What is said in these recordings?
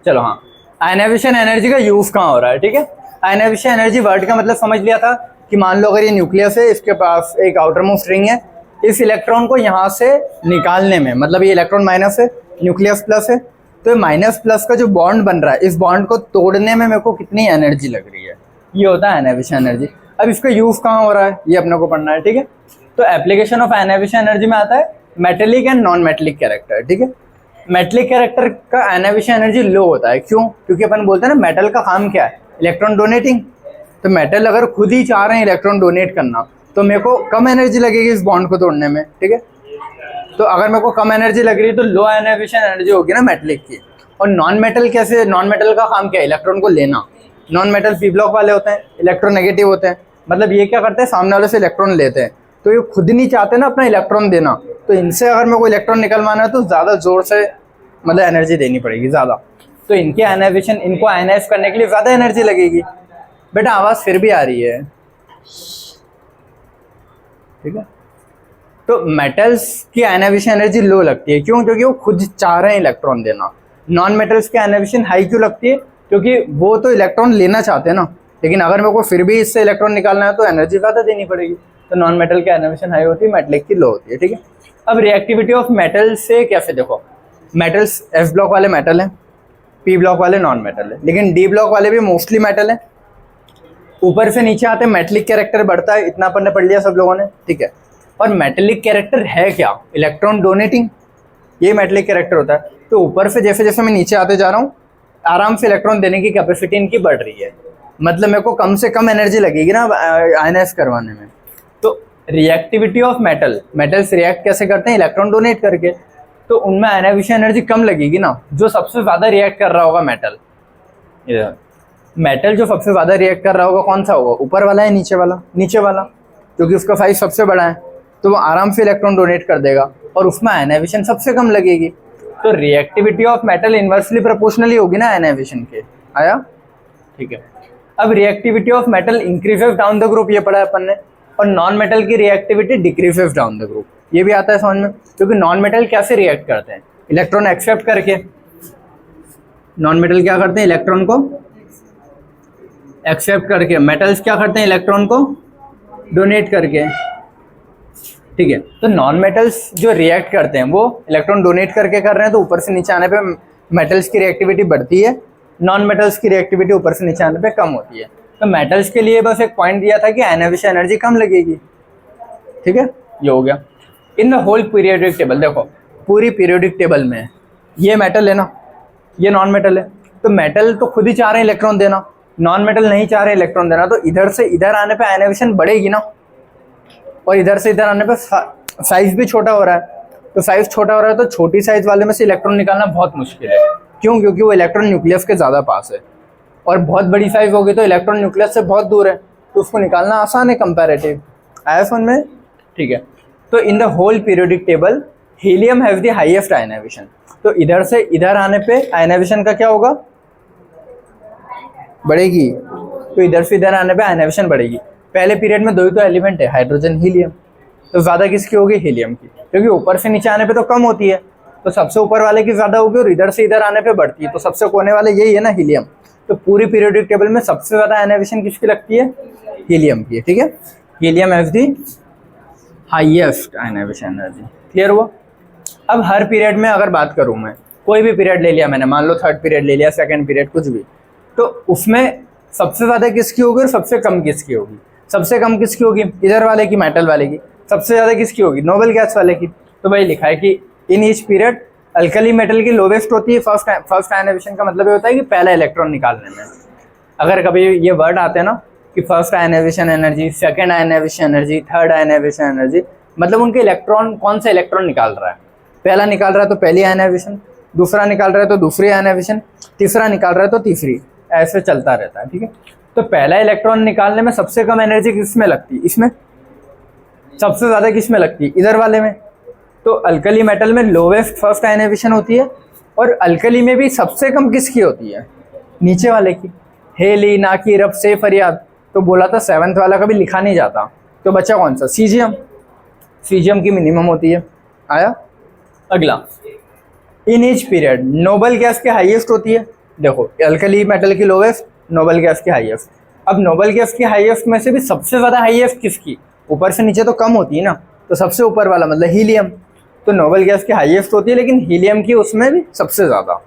चलो हाँ, ionization energy का यूज कहाँ हो रहा है, ठीक है। आयनाइजेशन एनर्जी वर्ड का मतलब समझ लिया था कि मान लो अगर ये न्यूक्लियस है, इसके पास एक आउटर मोस्ट रिंग है, इस इलेक्ट्रॉन को यहाँ से निकालने में, मतलब ये इलेक्ट्रॉन माइनस है, न्यूक्लियस प्लस है, तो माइनस प्लस का जो बॉन्ड बन रहा है, इस बॉन्ड को तोड़ने में मेरे को कितनी एनर्जी लग रही है, ये होता है आयनाइजेशन एनर्जी। अब इसका यूज कहाँ हो रहा है ये अपने को पढ़ना है, ठीक है। तो एप्लीकेशन ऑफ आयनाइजेशन एनर्जी में आता है metallic and non metallic character, ठीक है। मेटेलिक कैरेक्टर का आयनाइजेशन एनर्जी लो होता है, क्यों? क्योंकि अपन बोलते हैं ना मेटल का काम क्या है, इलेक्ट्रॉन डोनेटिंग। तो मेटल अगर खुद ही चाह रहे हैं इलेक्ट्रॉन डोनेट करना, तो मेरे को कम एनर्जी लगेगी इस बॉन्ड को तोड़ने में, ठीक है। तो अगर मेरे को कम एनर्जी लग रही है तो लो आयनाइजेशन एनर्जी होगी ना मेटेलिक की। और नॉन मेटल कैसे, नॉन मेटल का काम क्या है, इलेक्ट्रॉन को लेना। नॉन मेटल पी ब्लॉक वाले होते हैं, इलेक्ट्रोनेगेटिव होते हैं, मतलब ये क्या करते हैं, सामने वाले से इलेक्ट्रॉन लेते हैं, तो ये खुद नहीं चाहते ना अपना इलेक्ट्रॉन देना, तो इनसे अगर मेरे को इलेक्ट्रॉन निकलवाना है तो ज़्यादा जोर से मतलब एनर्जी देनी पड़ेगी ज़्यादा, तो इनके आयनाइजेशन, इनको आयनाइज करने के लिए ज़्यादा एनर्जी लगेगी। बेटा आवाज़ फिर भी आ रही है, ठीक है। तो मेटल्स की आयनाइजेशन एनर्जी लो लगती है, क्यों? क्योंकि वो खुद चाह रहे हैं इलेक्ट्रॉन देना। नॉन मेटल्स की आयनाइजेशन हाई क्यों लगती है? क्योंकि वो तो इलेक्ट्रॉन लेना चाहते हैं ना, लेकिन अगर मेरे को फिर भी इससे इलेक्ट्रॉन निकालना है तो एनर्जी ज़्यादा देनी पड़ेगी। तो नॉन मेटल की आयनाइजेशन हाई होती है, मेटलिक की लो होती है, ठीक है। अब रिएक्टिविटी ऑफ मेटल से कैसे, देखो मेटल्स एस ब्लॉक वाले मेटल हैं, पी ब्लॉक वाले नॉन मेटल है, लेकिन डी ब्लॉक वाले भी मोस्टली मेटल है। ऊपर से नीचे आते मेटलिक कैरेक्टर बढ़ता है, इतना अपन ने पढ़ लिया सब लोगों ने, ठीक है। और मेटेलिक कैरेक्टर है क्या? इलेक्ट्रॉन डोनेटिंग, ये मेटेलिक कैरेक्टर होता है। तो ऊपर से जैसे जैसे मैं नीचे आते जा रहा हूँ, आराम से इलेक्ट्रॉन देने की कैपेसिटी इनकी बढ़ रही है, मतलब मेरे को कम से कम एनर्जी लगेगी ना आयनाइज करवाने में। तो reactivity of metal, metals react कैसे करते हैं, इलेक्ट्रॉन डोनेट करके, तो उनमें आयनाइजेशन एनर्जी कम लगेगी ना। जो सबसे ज़्यादा रिएक्ट कर रहा होगा मेटल, मेटल जो सबसे ज़्यादा रिएक्ट कर रहा होगा कौन सा होगा, ऊपर वाला है नीचे वाला? नीचे वाला, क्योंकि उसका साइज सबसे बड़ा है, तो वो आराम से इलेक्ट्रॉन डोनेट कर देगा और उसमें आयनाइजेशन सबसे कम लगेगी। तो reactivity of metal inversely proportionally होगी ना आयनाइजेशन के, आया? ठीक है। अब reactivity of metal increases down the group, ये पढ़ा है अपन ने, और नॉन मेटल की reactivity decreases down the group, ये भी आता है समझ में। क्योंकि नॉन मेटल कैसे रिएक्ट करते हैं, इलेक्ट्रॉन एक्सेप्ट करके। नॉन मेटल क्या करते हैं, इलेक्ट्रॉन को एक्सेप्ट करके। मेटल्स क्या करते हैं, इलेक्ट्रॉन को डोनेट करके, ठीक है। तो नॉन मेटल्स जो रिएक्ट करते हैं वो इलेक्ट्रॉन डोनेट करके कर रहे हैं, तो ऊपर से नीचे आने पे मेटल्स की रिएक्टिविटी बढ़ती है, नॉन मेटल्स की रिएक्टिविटी ऊपर से नीचे आने पे कम होती है। तो मेटल्स के लिए बस एक पॉइंट दिया था कि आयनाइजेशन एनर्जी कम लगेगी, ठीक है, ये हो गया। In the whole periodic table, देखो पूरी पीरियोडिक टेबल में ये मेटल है ना, ये नॉन मेटल है, तो मेटल तो खुद ही चाह रहे हैं इलेक्ट्रॉन देना, नॉन मेटल नहीं चाह रहे इलेक्ट्रॉन देना, तो इधर से इधर आने पे आयनाइजेशन बढ़ेगी ना, और इधर से इधर आने पे साइज भी छोटा हो रहा है। तो साइज छोटा हो रहा है तो छोटी साइज वाले में से इलेक्ट्रॉन निकालना बहुत मुश्किल है, क्यों? क्योंकि वो इलेक्ट्रॉन न्यूक्लियस के ज़्यादा पास है, और बहुत बड़ी साइज होगी तो इलेक्ट्रॉन न्यूक्लियस से बहुत दूर है, तो उसको निकालना आसान है कंपैरेटिव। आया समझ में? ठीक है। तो in the whole periodic table helium has the highest ionization, तो इधर से इधर आने पे आयनाइजेशन का क्या होगा, बढ़ेगी। तो इधर से इधर आने पे आयनाइजेशन बढ़ेगी। पहले पीरियड में दो ही तो एलिमेंट है, हाइड्रोजन हीलियम, तो ज़्यादा किसकी होगी, हीलियम की, क्योंकि ऊपर से नीचे आने पे तो कम होती है, तो सबसे ऊपर वाले की ज़्यादा होगी, और इधर से इधर आने पे बढ़ती है, तो सबसे कोने वाले यही है ना, हीलियम। तो पूरी पीरियोडिक टेबल में सबसे ज़्यादा आयनाइजेशन किसकी लगती है, हीलियम की, ठीक है। Helium has the highest ionization energy, clear हुआ। अब हर पीरियड में अगर बात करूँ मैं, कोई भी पीरियड ले लिया मैंने, मान लो थर्ड पीरियड ले लिया, सेकंड पीरियड, कुछ भी, तो उसमें सबसे ज़्यादा किसकी होगी और सबसे कम किसकी होगी? सबसे कम किसकी होगी, इधर वाले की, मेटल वाले की। सबसे ज़्यादा किसकी होगी, नोबल गैस वाले की। तो भाई लिखा है कि in each period alkali metal की लोवेस्ट होती है फर्स्ट आयनाइजेशन का मतलब ये होता है कि पहला इलेक्ट्रॉन निकालने में। अगर कभी ये वर्ड आते हैं ना कि first ionization energy, second ionization energy, third ionization energy, मतलब उनके इलेक्ट्रॉन, कौन सा इलेक्ट्रॉन निकाल रहा है, पहला निकाल रहा है तो पहली आयनाइजेशन, दूसरा निकाल रहा है तो दूसरी आयनाइजेशन, तीसरा निकाल रहा है तो तीसरी, ऐसे चलता रहता है, ठीक है। तो पहला इलेक्ट्रॉन निकालने में सबसे कम एनर्जी किसमें लगती है, इसमें। सबसे ज़्यादा किसमें लगती है, इधर वाले में। तो अल्कली मेटल में लोवेस्ट फर्स्ट आयनाइजेशन होती है, और अल्कली में भी सबसे कम किसकी होती है, नीचे वाले की। हेली, नाकी, रब, से, फरियाद, तो बोला था सेवंथ वाला कभी लिखा नहीं जाता, तो बचा कौन सा, सीजियम। सीजियम की मिनिमम होती है। आया अगला, in each period noble gas की हाईएस्ट होती है। देखो अल्कली मेटल की लोवेस्ट, नोबल गैस की हाईएस्ट। अब नोबल गैस की हाईएस्ट में से भी सबसे ज़्यादा हाईएस्ट किसकी, ऊपर से नीचे तो कम होती है ना, तो सबसे ऊपर वाला मतलब हीलियम। तो नोबल गैस की हाईएस्ट होती है लेकिन हीलियम की उसमें भी सबसे ज़्यादा।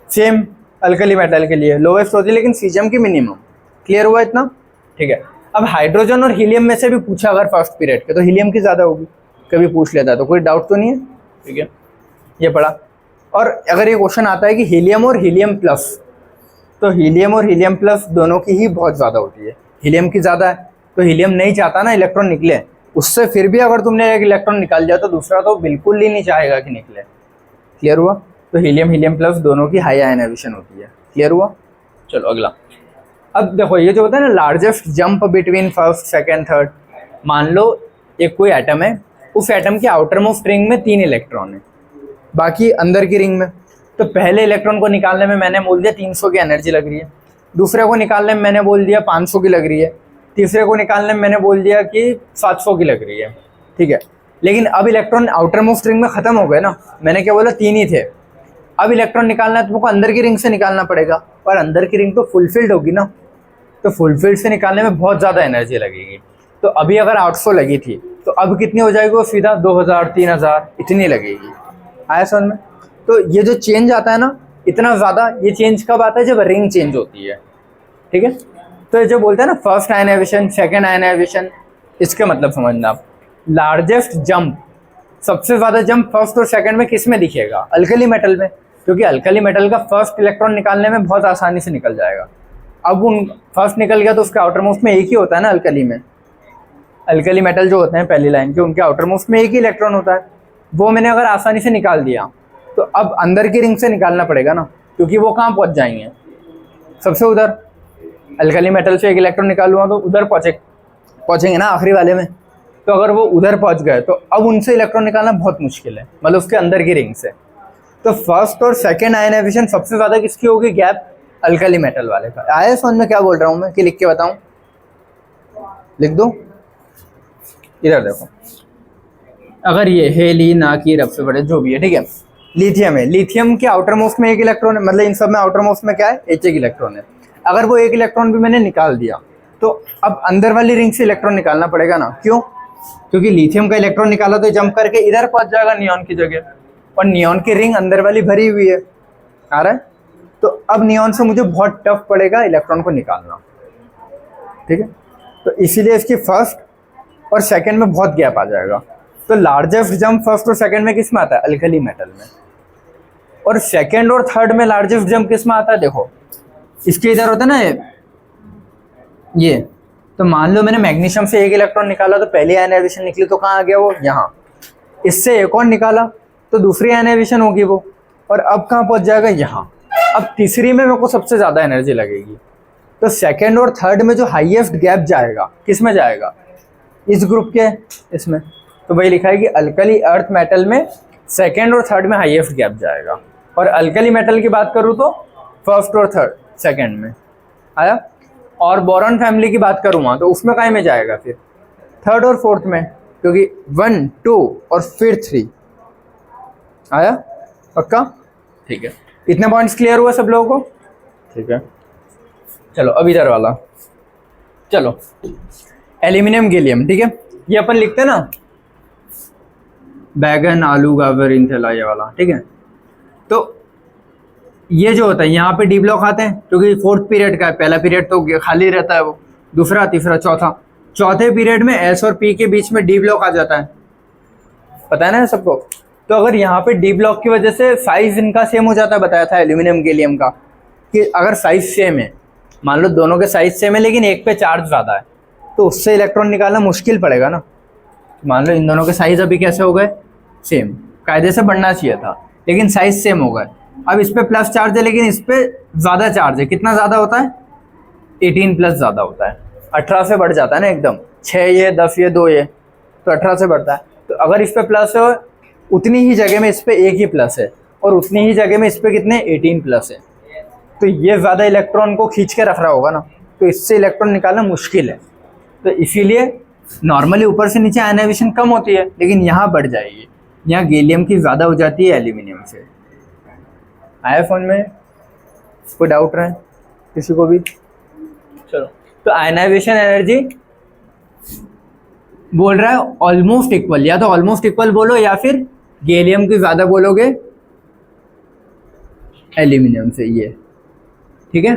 सेम अल्कली मेटल के लिए लोवेस्ट होती है लेकिन सीजियम की मिनिमम। क्लियर हुआ इतना? ठीक है। अब हाइड्रोजन और हीलियम में से भी पूछा अगर फर्स्ट पीरियड के, तो हीलियम की ज़्यादा होगी, कभी पूछ लेता है तो कोई डाउट तो नहीं है। ठीक है, ये पढ़ा। और अगर ये क्वेश्चन आता है कि हीलियम और हीलियम प्लस, तो हीलियम और हीलियम प्लस दोनों की ही बहुत ज़्यादा होती है। हीलियम की ज़्यादा है तो हीलियम नहीं चाहता ना इलेक्ट्रॉन निकले, उससे फिर भी अगर तुमने एक इलेक्ट्रॉन निकाल दिया तो दूसरा तो बिल्कुल ही नहीं चाहेगा कि निकले। क्लियर हुआ? तो हीलियम हीलियम प्लस दोनों की हाई आयनाइजेशन होती है। क्लियर हुआ? चलो अगला। अब देखो ये जो होता है ना largest jump between first second third, मान लो एक कोई एटम है, उस एटम के आउटर मोस्ट रिंग में 3 इलेक्ट्रॉन है, बाकी अंदर की रिंग में। तो पहले इलेक्ट्रॉन को निकालने में मैंने बोल दिया 300 की एनर्जी लग रही है, दूसरे को निकालने में मैंने बोल दिया 500 की लग रही है, तीसरे को निकालने में मैंने बोल दिया कि 700 की लग रही है। ठीक है, लेकिन अब इलेक्ट्रॉन आउटर मोस्ट रिंग में ख़त्म हो गए ना, मैंने क्या बोला 3 ही थे। अब इलेक्ट्रॉन निकालना है तो तुमको अंदर की रिंग से निकालना पड़ेगा, और अंदर की रिंग तो फुलफिल्ड होगी ना, तो फुलफिल्ड से निकालने में बहुत ज़्यादा एनर्जी लगेगी। तो अभी अगर 800 लगी थी तो अब कितनी हो जाएगी वो सीधा 2000 3000 इतनी लगेगी। आया समझ में? तो ये जो चेंज आता है ना इतना ज़्यादा, ये चेंज कब आता है? जब रिंग चेंज होती है। ठीक है, तो ये जो बोलते हैं ना फर्स्ट आयनाइजेशन सेकेंड आयनाइजेशन, इसके मतलब समझना आप। लार्जेस्ट जंप, सबसे ज़्यादा जंप फर्स्ट और सेकेंड में किस में दिखेगा? अल्कली मेटल में, क्योंकि अल्कली मेटल का फर्स्ट इलेक्ट्रॉन निकालने में बहुत आसानी से निकल जाएगा। अब उन फर्स्ट निकल गया तो उसके आउटर मोस्ट में एक ही होता है ना अल्कली में। अल्कली मेटल जो होते हैं पहली लाइन के, उनके आउटर मोस्ट में एक ही इलेक्ट्रॉन होता है। वो मैंने अगर आसानी से निकाल दिया तो अब अंदर की रिंग से निकालना पड़ेगा ना, क्योंकि वो कहाँ पहुँच जाएंगे? सबसे उधर। अल्कली मेटल से एक इलेक्ट्रॉन निकालूंगा तो उधर पहुँचेंगे ना आखिरी वाले में। तो अगर वो उधर पहुँच गए तो अब उनसे इलेक्ट्रॉन निकालना बहुत मुश्किल है, मतलब उसके अंदर की रिंग से। तो फर्स्ट और सेकेंड आयनाइजेशन सबसे ज़्यादा किसकी होगी? गैप अल्कली मेटल वाले का। आया समझ में क्या बोल रहा हूँ मैं, कि लिख के बताऊँ? लिख दूँ? इधर देखो, अगर ये है ली ना की रब से बड़े जो भी है, ठीक है, लिथियम है, लिथियम के आउटर मोस्ट में एक इलेक्ट्रॉन है, मतलब इन सब में आउटर मोस्ट में क्या है? एक इलेक्ट्रॉन है। अगर वो एक इलेक्ट्रॉन भी मैंने निकाल दिया तो अब अंदर वाली रिंग से इलेक्ट्रॉन निकालना पड़ेगा ना। क्यों? क्योंकि लिथियम का इलेक्ट्रॉन निकाला तो जंप करके इधर पहुंच जाएगा नियॉन की जगह, और नियॉन की रिंग अंदर वाली भरी हुई है। आ रहा है? तो अब नियॉन से मुझे बहुत टफ पड़ेगा इलेक्ट्रॉन को निकालना। ठीक है, तो इसीलिए इसकी फर्स्ट और सेकंड में बहुत गैप आ जाएगा। तो लार्जेस्ट जंप फर्स्ट और सेकंड में किस में आता है? अल्कली मेटल में। और सेकंड और थर्ड में लार्जेस्ट जंप किस में आता है? देखो इसके इधर होता है ना ये, तो मान लो मैंने मैग्नीशियम से एक इलेक्ट्रॉन निकाला तो पहली आयनाइजेशन निकली, तो कहाँ आ गया वो? यहाँ। इससे एक और निकाला तो दूसरी आयनाइजेशन होगी वो, और अब कहाँ पहुँच जाएगा? यहाँ। अब तीसरी में मेरे को सबसे ज़्यादा एनर्जी लगेगी। तो सेकंड और थर्ड में जो हाईएस्ट गैप जाएगा किस में जाएगा? इस ग्रुप के इसमें। तो वही लिखा है कि अल्कली अर्थ मेटल में सेकंड और थर्ड में हाईएस्ट गैप जाएगा, और अल्कली मेटल की बात करूँ तो फर्स्ट और थर्ड सेकंड में। आया? और बोरॉन फैमिली की बात करूँगा तो उसमें काय में जाएगा? फिर थर्ड और फोर्थ में, क्योंकि 1 2 और फिर 3। आया? पक्का? ठीक है, इतने पॉइंट्स क्लियर हुआ सब लोगों को? ठीक है, चलो अब इधर वाला। चलो एल्यूमिनियम गैलियम, ठीक है, ये अपन लिखते हैं ना बैगन आलू गाजर इंथेला ये वाला। ठीक है, तो ये जो होता है यहाँ पे डी ब्लॉक आते हैं क्योंकि फोर्थ पीरियड का है। पहला पीरियड तो खाली रहता है, वो दूसरा तीसरा चौथा, चौथे पीरियड में एस और पी के बीच में डी ब्लॉक आ जाता है, पता है ना सबको। तो अगर यहाँ पे डी ब्लॉक की वजह से साइज इनका सेम हो जाता है, बताया था एल्यूमिनियम गैलियम का, कि अगर साइज सेम है, मान लो दोनों के साइज सेम है लेकिन एक पे चार्ज ज़्यादा है, तो उससे इलेक्ट्रॉन निकालना मुश्किल पड़ेगा ना। मान लो इन दोनों के साइज अभी कैसे हो गए? सेम, कायदे से बढ़ना चाहिए था लेकिन साइज सेम हो गए। अब इस पे प्लस चार्ज है लेकिन इस पे ज़्यादा चार्ज है। कितना ज़्यादा होता है? 18 प्लस ज़्यादा होता है, 18 से बढ़ जाता है ना एकदम। 6 ये 10 ये 2 ये, तो 18 से बढ़ता है। तो अगर इस पे प्लस है उतनी ही जगह में इस पे एक ही प्लस है, और उतनी ही जगह में इस पे कितने? 18 प्लस है। तो ये ज़्यादा इलेक्ट्रॉन को खींच के रख रहा होगा ना, तो इससे इलेक्ट्रॉन निकालना मुश्किल है। तो इसीलिए नॉर्मली ऊपर से नीचे आयनाइजेशन कम होती है, लेकिन यहाँ बढ़ जाएगी। यहाँ गैलियम की ज़्यादा हो जाती है एल्यूमिनियम से। आया फोन में? कोई डाउट रहे किसी को भी? चलो, तो आयनाइजेशन एनर्जी बोल रहा है ऑलमोस्ट इक्वल, या तो ऑलमोस्ट इक्वल बोलो या फिर गैलियम की ज्यादा बोलोगे एल्यूमिनियम से, ये ठीक है।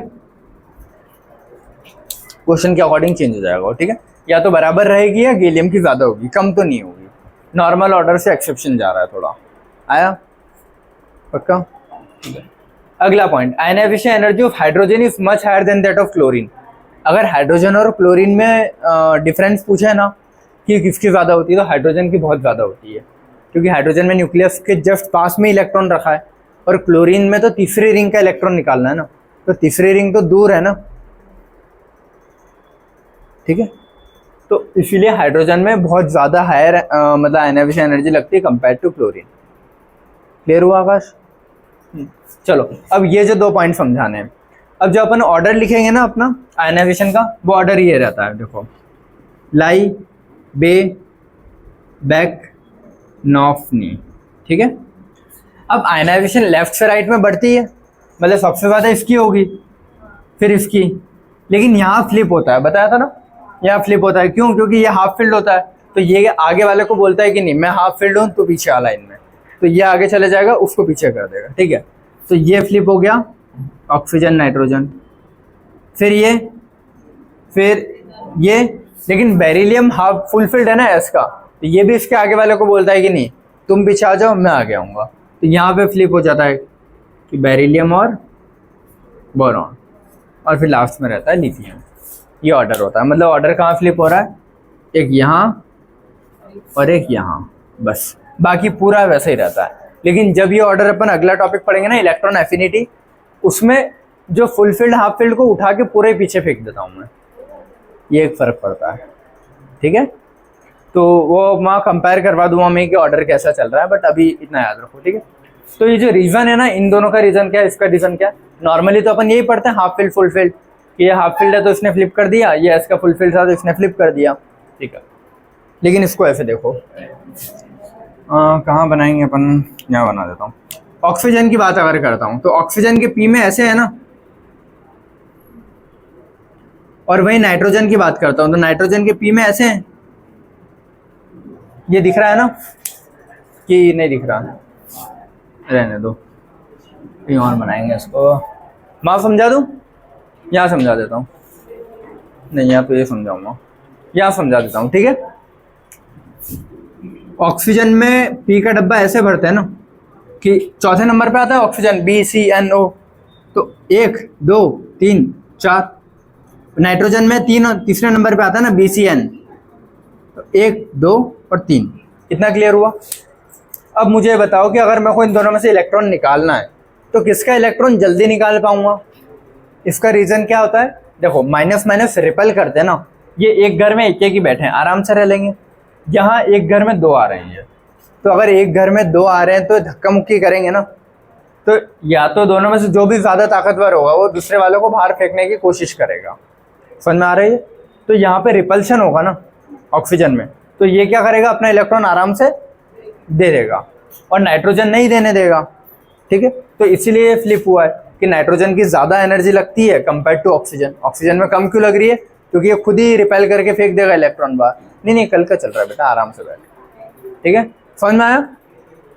क्वेश्चन के अकॉर्डिंग चेंज हो जाएगा, ठीक है। या तो बराबर रहेगी या गैलियम की ज्यादा होगी, कम तो नहीं होगी। नॉर्मल ऑर्डर से एक्सेप्शन जा रहा है थोड़ा, आया पक्का? अगला point, ionization energy of hydrogen is much higher than that of chlorine. अगर हाइड्रोजन और क्लोरीन में डिफरेंस पूछे ना कि किसकी ज़्यादा होती है, तो हाइड्रोजन की बहुत ज़्यादा होती है, क्योंकि हाइड्रोजन में न्यूक्लियस के जस्ट पास में इलेक्ट्रॉन रखा है, और क्लोरीन में तो तीसरी रिंग का इलेक्ट्रॉन निकालना है ना, तो तीसरी रिंग तो दूर है ना, ठीक है। तो इसीलिए हाइड्रोजन में बहुत ज़्यादा हायर मतलब आयनाइजेशन एनर्जी लगती है कंपेयर टू क्लोरीन। क्लियर हुआ आकाश? चलो, अब ये जो 2 पॉइंट समझाने हैं। अब जो अपन ऑर्डर लिखेंगे ना अपना आयनाइजेशन का, वो ऑर्डर ये रहता है, देखो, लाई, बे, बैक, नॉफ, नी, ठीक है। अब आयनाइजेशन लेफ्ट से राइट में बढ़ती है, मतलब सबसे ज़्यादा इसकी होगी, फिर इसकी, लेकिन यहाँ फ्लिप होता है, बताया था ना, यहाँ फ्लिप होता है। क्यों? क्योंकि ये हाफ फील्ड होता है, तो ये आगे वाले को बोलता है कि नहीं मैं हाफ फील्ड हूँ, तो पीछे आ लाइन में, तो ये आगे चले जाएगा, उसको पीछे कर देगा, ठीक है। तो ये फ्लिप हो गया ऑक्सीजन नाइट्रोजन, फिर ये, लेकिन बेरिलियम हाफ फुल फील्ड है ना एस का, तो ये भी इसके आगे वाले को बोलता है कि नहीं तुम पीछे आ जाओ, मैं आगे आऊँगा, तो यहाँ पे फ्लिप हो जाता है कि बेरिलियम और बोरॉन, और फिर लास्ट में रहता है लिथियम। ये ऑर्डर होता है, मतलब ऑर्डर कहाँ फ्लिप हो रहा है, एक यहाँ और एक यहाँ, बस, बाकी पूरा वैसे ही रहता है। लेकिन जब ये ऑर्डर अपन अगला टॉपिक पढ़ेंगे ना, इलेक्ट्रॉन एफिनिटी, उसमें जो फुल फील्ड हाफ फील्ड को उठा के पूरे पीछे फेंक देता हूँ मैं, ये एक फ़र्क पड़ता है, ठीक है। तो वो मैं कंपेयर करवा दूंगा मैं कि ऑर्डर कैसा चल रहा है, बट अभी इतना याद रखो, ठीक है। तो ये जो रीज़न है ना, इन दोनों का रीज़न क्या है, इसका रीज़न क्या है, नॉर्मली तो अपन यही पढ़ते हैं हाफ फील्ड फुल फील्ड, ये हाफ फील्ड है तो इसने फ्लिप कर दिया, ये इसका फुल फील्ड था तो इसने फ्लिप कर दिया, ठीक है। लेकिन इसको ऐसे देखो, कहाँ बनाएंगे अपन, यहाँ बना देता हूँ। ऑक्सीजन की बात अगर करता हूँ तो ऑक्सीजन के पी में ऐसे है ना, और वही नाइट्रोजन की बात करता हूँ तो नाइट्रोजन के पी में ऐसे हैं, ये दिख रहा है ना कि नहीं दिख रहा, रहने दो, कहीं और बनाएंगे इसको। मैं समझा दूँ, यहाँ समझा देता हूँ, नहीं यहाँ पे ये समझाऊंगा, यहाँ समझा देता हूँ, ठीक है। ऑक्सीजन में पी का डब्बा ऐसे भरते हैं ना कि चौथे नंबर पे आता है ऑक्सीजन BCNO, तो 1 2 3 4, नाइट्रोजन में तीसरे नंबर पे आता है ना BCN, तो 1 2 और 3। कितना क्लियर हुआ? अब मुझे बताओ कि अगर मेरे को इन दोनों में से इलेक्ट्रॉन निकालना है तो किसका इलेक्ट्रॉन जल्दी निकाल पाऊंगा? इसका रीज़न क्या होता है, देखो, माइनस माइनस रिपेल करते हैं ना, ये एक घर में एक ही बैठे हैं, आराम से रह लेंगे। यहाँ एक घर में 2 आ रहे हैं, तो अगर एक घर में 2 आ रहे हैं तो धक्का मुक्की करेंगे ना, तो या तो दोनों में से जो भी ज़्यादा ताकतवर होगा वो दूसरे वालों को बाहर फेंकने की कोशिश करेगा, समझ में आ रही है? तो यहाँ पे रिपल्शन होगा ना ऑक्सीजन में, तो ये क्या करेगा, अपना इलेक्ट्रॉन आराम से दे देगा और नाइट्रोजन नहीं देने देगा, ठीक है। तो इसीलिए फ्लिप हुआ है कि नाइट्रोजन की ज़्यादा एनर्जी लगती है कंपेयर टू ऑक्सीजन। ऑक्सीजन में कम क्यों लग रही है? क्योंकि ये खुद ही रिपेल करके फेंक देगा इलेक्ट्रॉन बाहर। नहीं, कल का चल रहा है बेटा, आराम से बैठ, ठीक है। समझ में आया?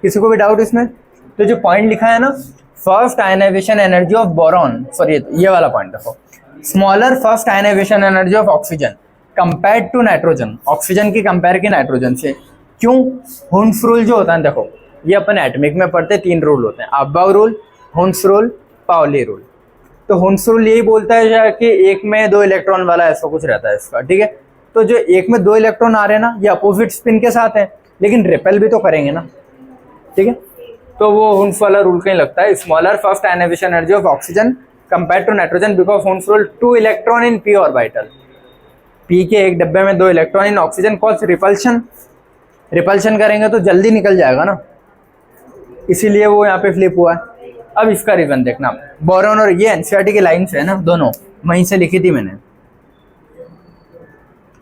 किसी को भी डाउट इसमें? तो जो पॉइंट लिखा है ना, first ionization energy of boron, sorry ये वाला पॉइंट देखो, smaller first ionization energy of oxygen compare to nitrogen, oxygen की कंपेयर की नाइट्रोजन से। क्यों? हुन्स रूल जो होता है, देखो ये अपन एटमिक में पढ़ते 3 रूल होते हैं, aufbau rule, Hund's rule, Pauli rule. तो हुन्स रूल यही बोलता है कि एक में 2 इलेक्ट्रॉन वाला ऐसा कुछ रहता है इसका, ठीक है। तो जो एक में 2 इलेक्ट्रॉन आ रहे हैं ना, ये अपोजिट स्पिन के साथ हैं, लेकिन रिपेल भी तो करेंगे ना, ठीक है। तो वो हुन्स वाला रूल कहीं लगता है, smaller first ionization energy of oxygen compare to nitrogen because Hund's rule 2 electron in p orbital, p के एक डब्बे में 2 electron in oxygen causes repulsion, repulsion करेंगे तो जल्दी निकल जाएगा ना, इसीलिए वो यहाँ पे फ्लिप हुआ है। अब इसका रीजन देखना, बोरॉन और ये एनसीईआरटी की लाइन से है ना, दोनों वहीं से लिखी थी मैंने,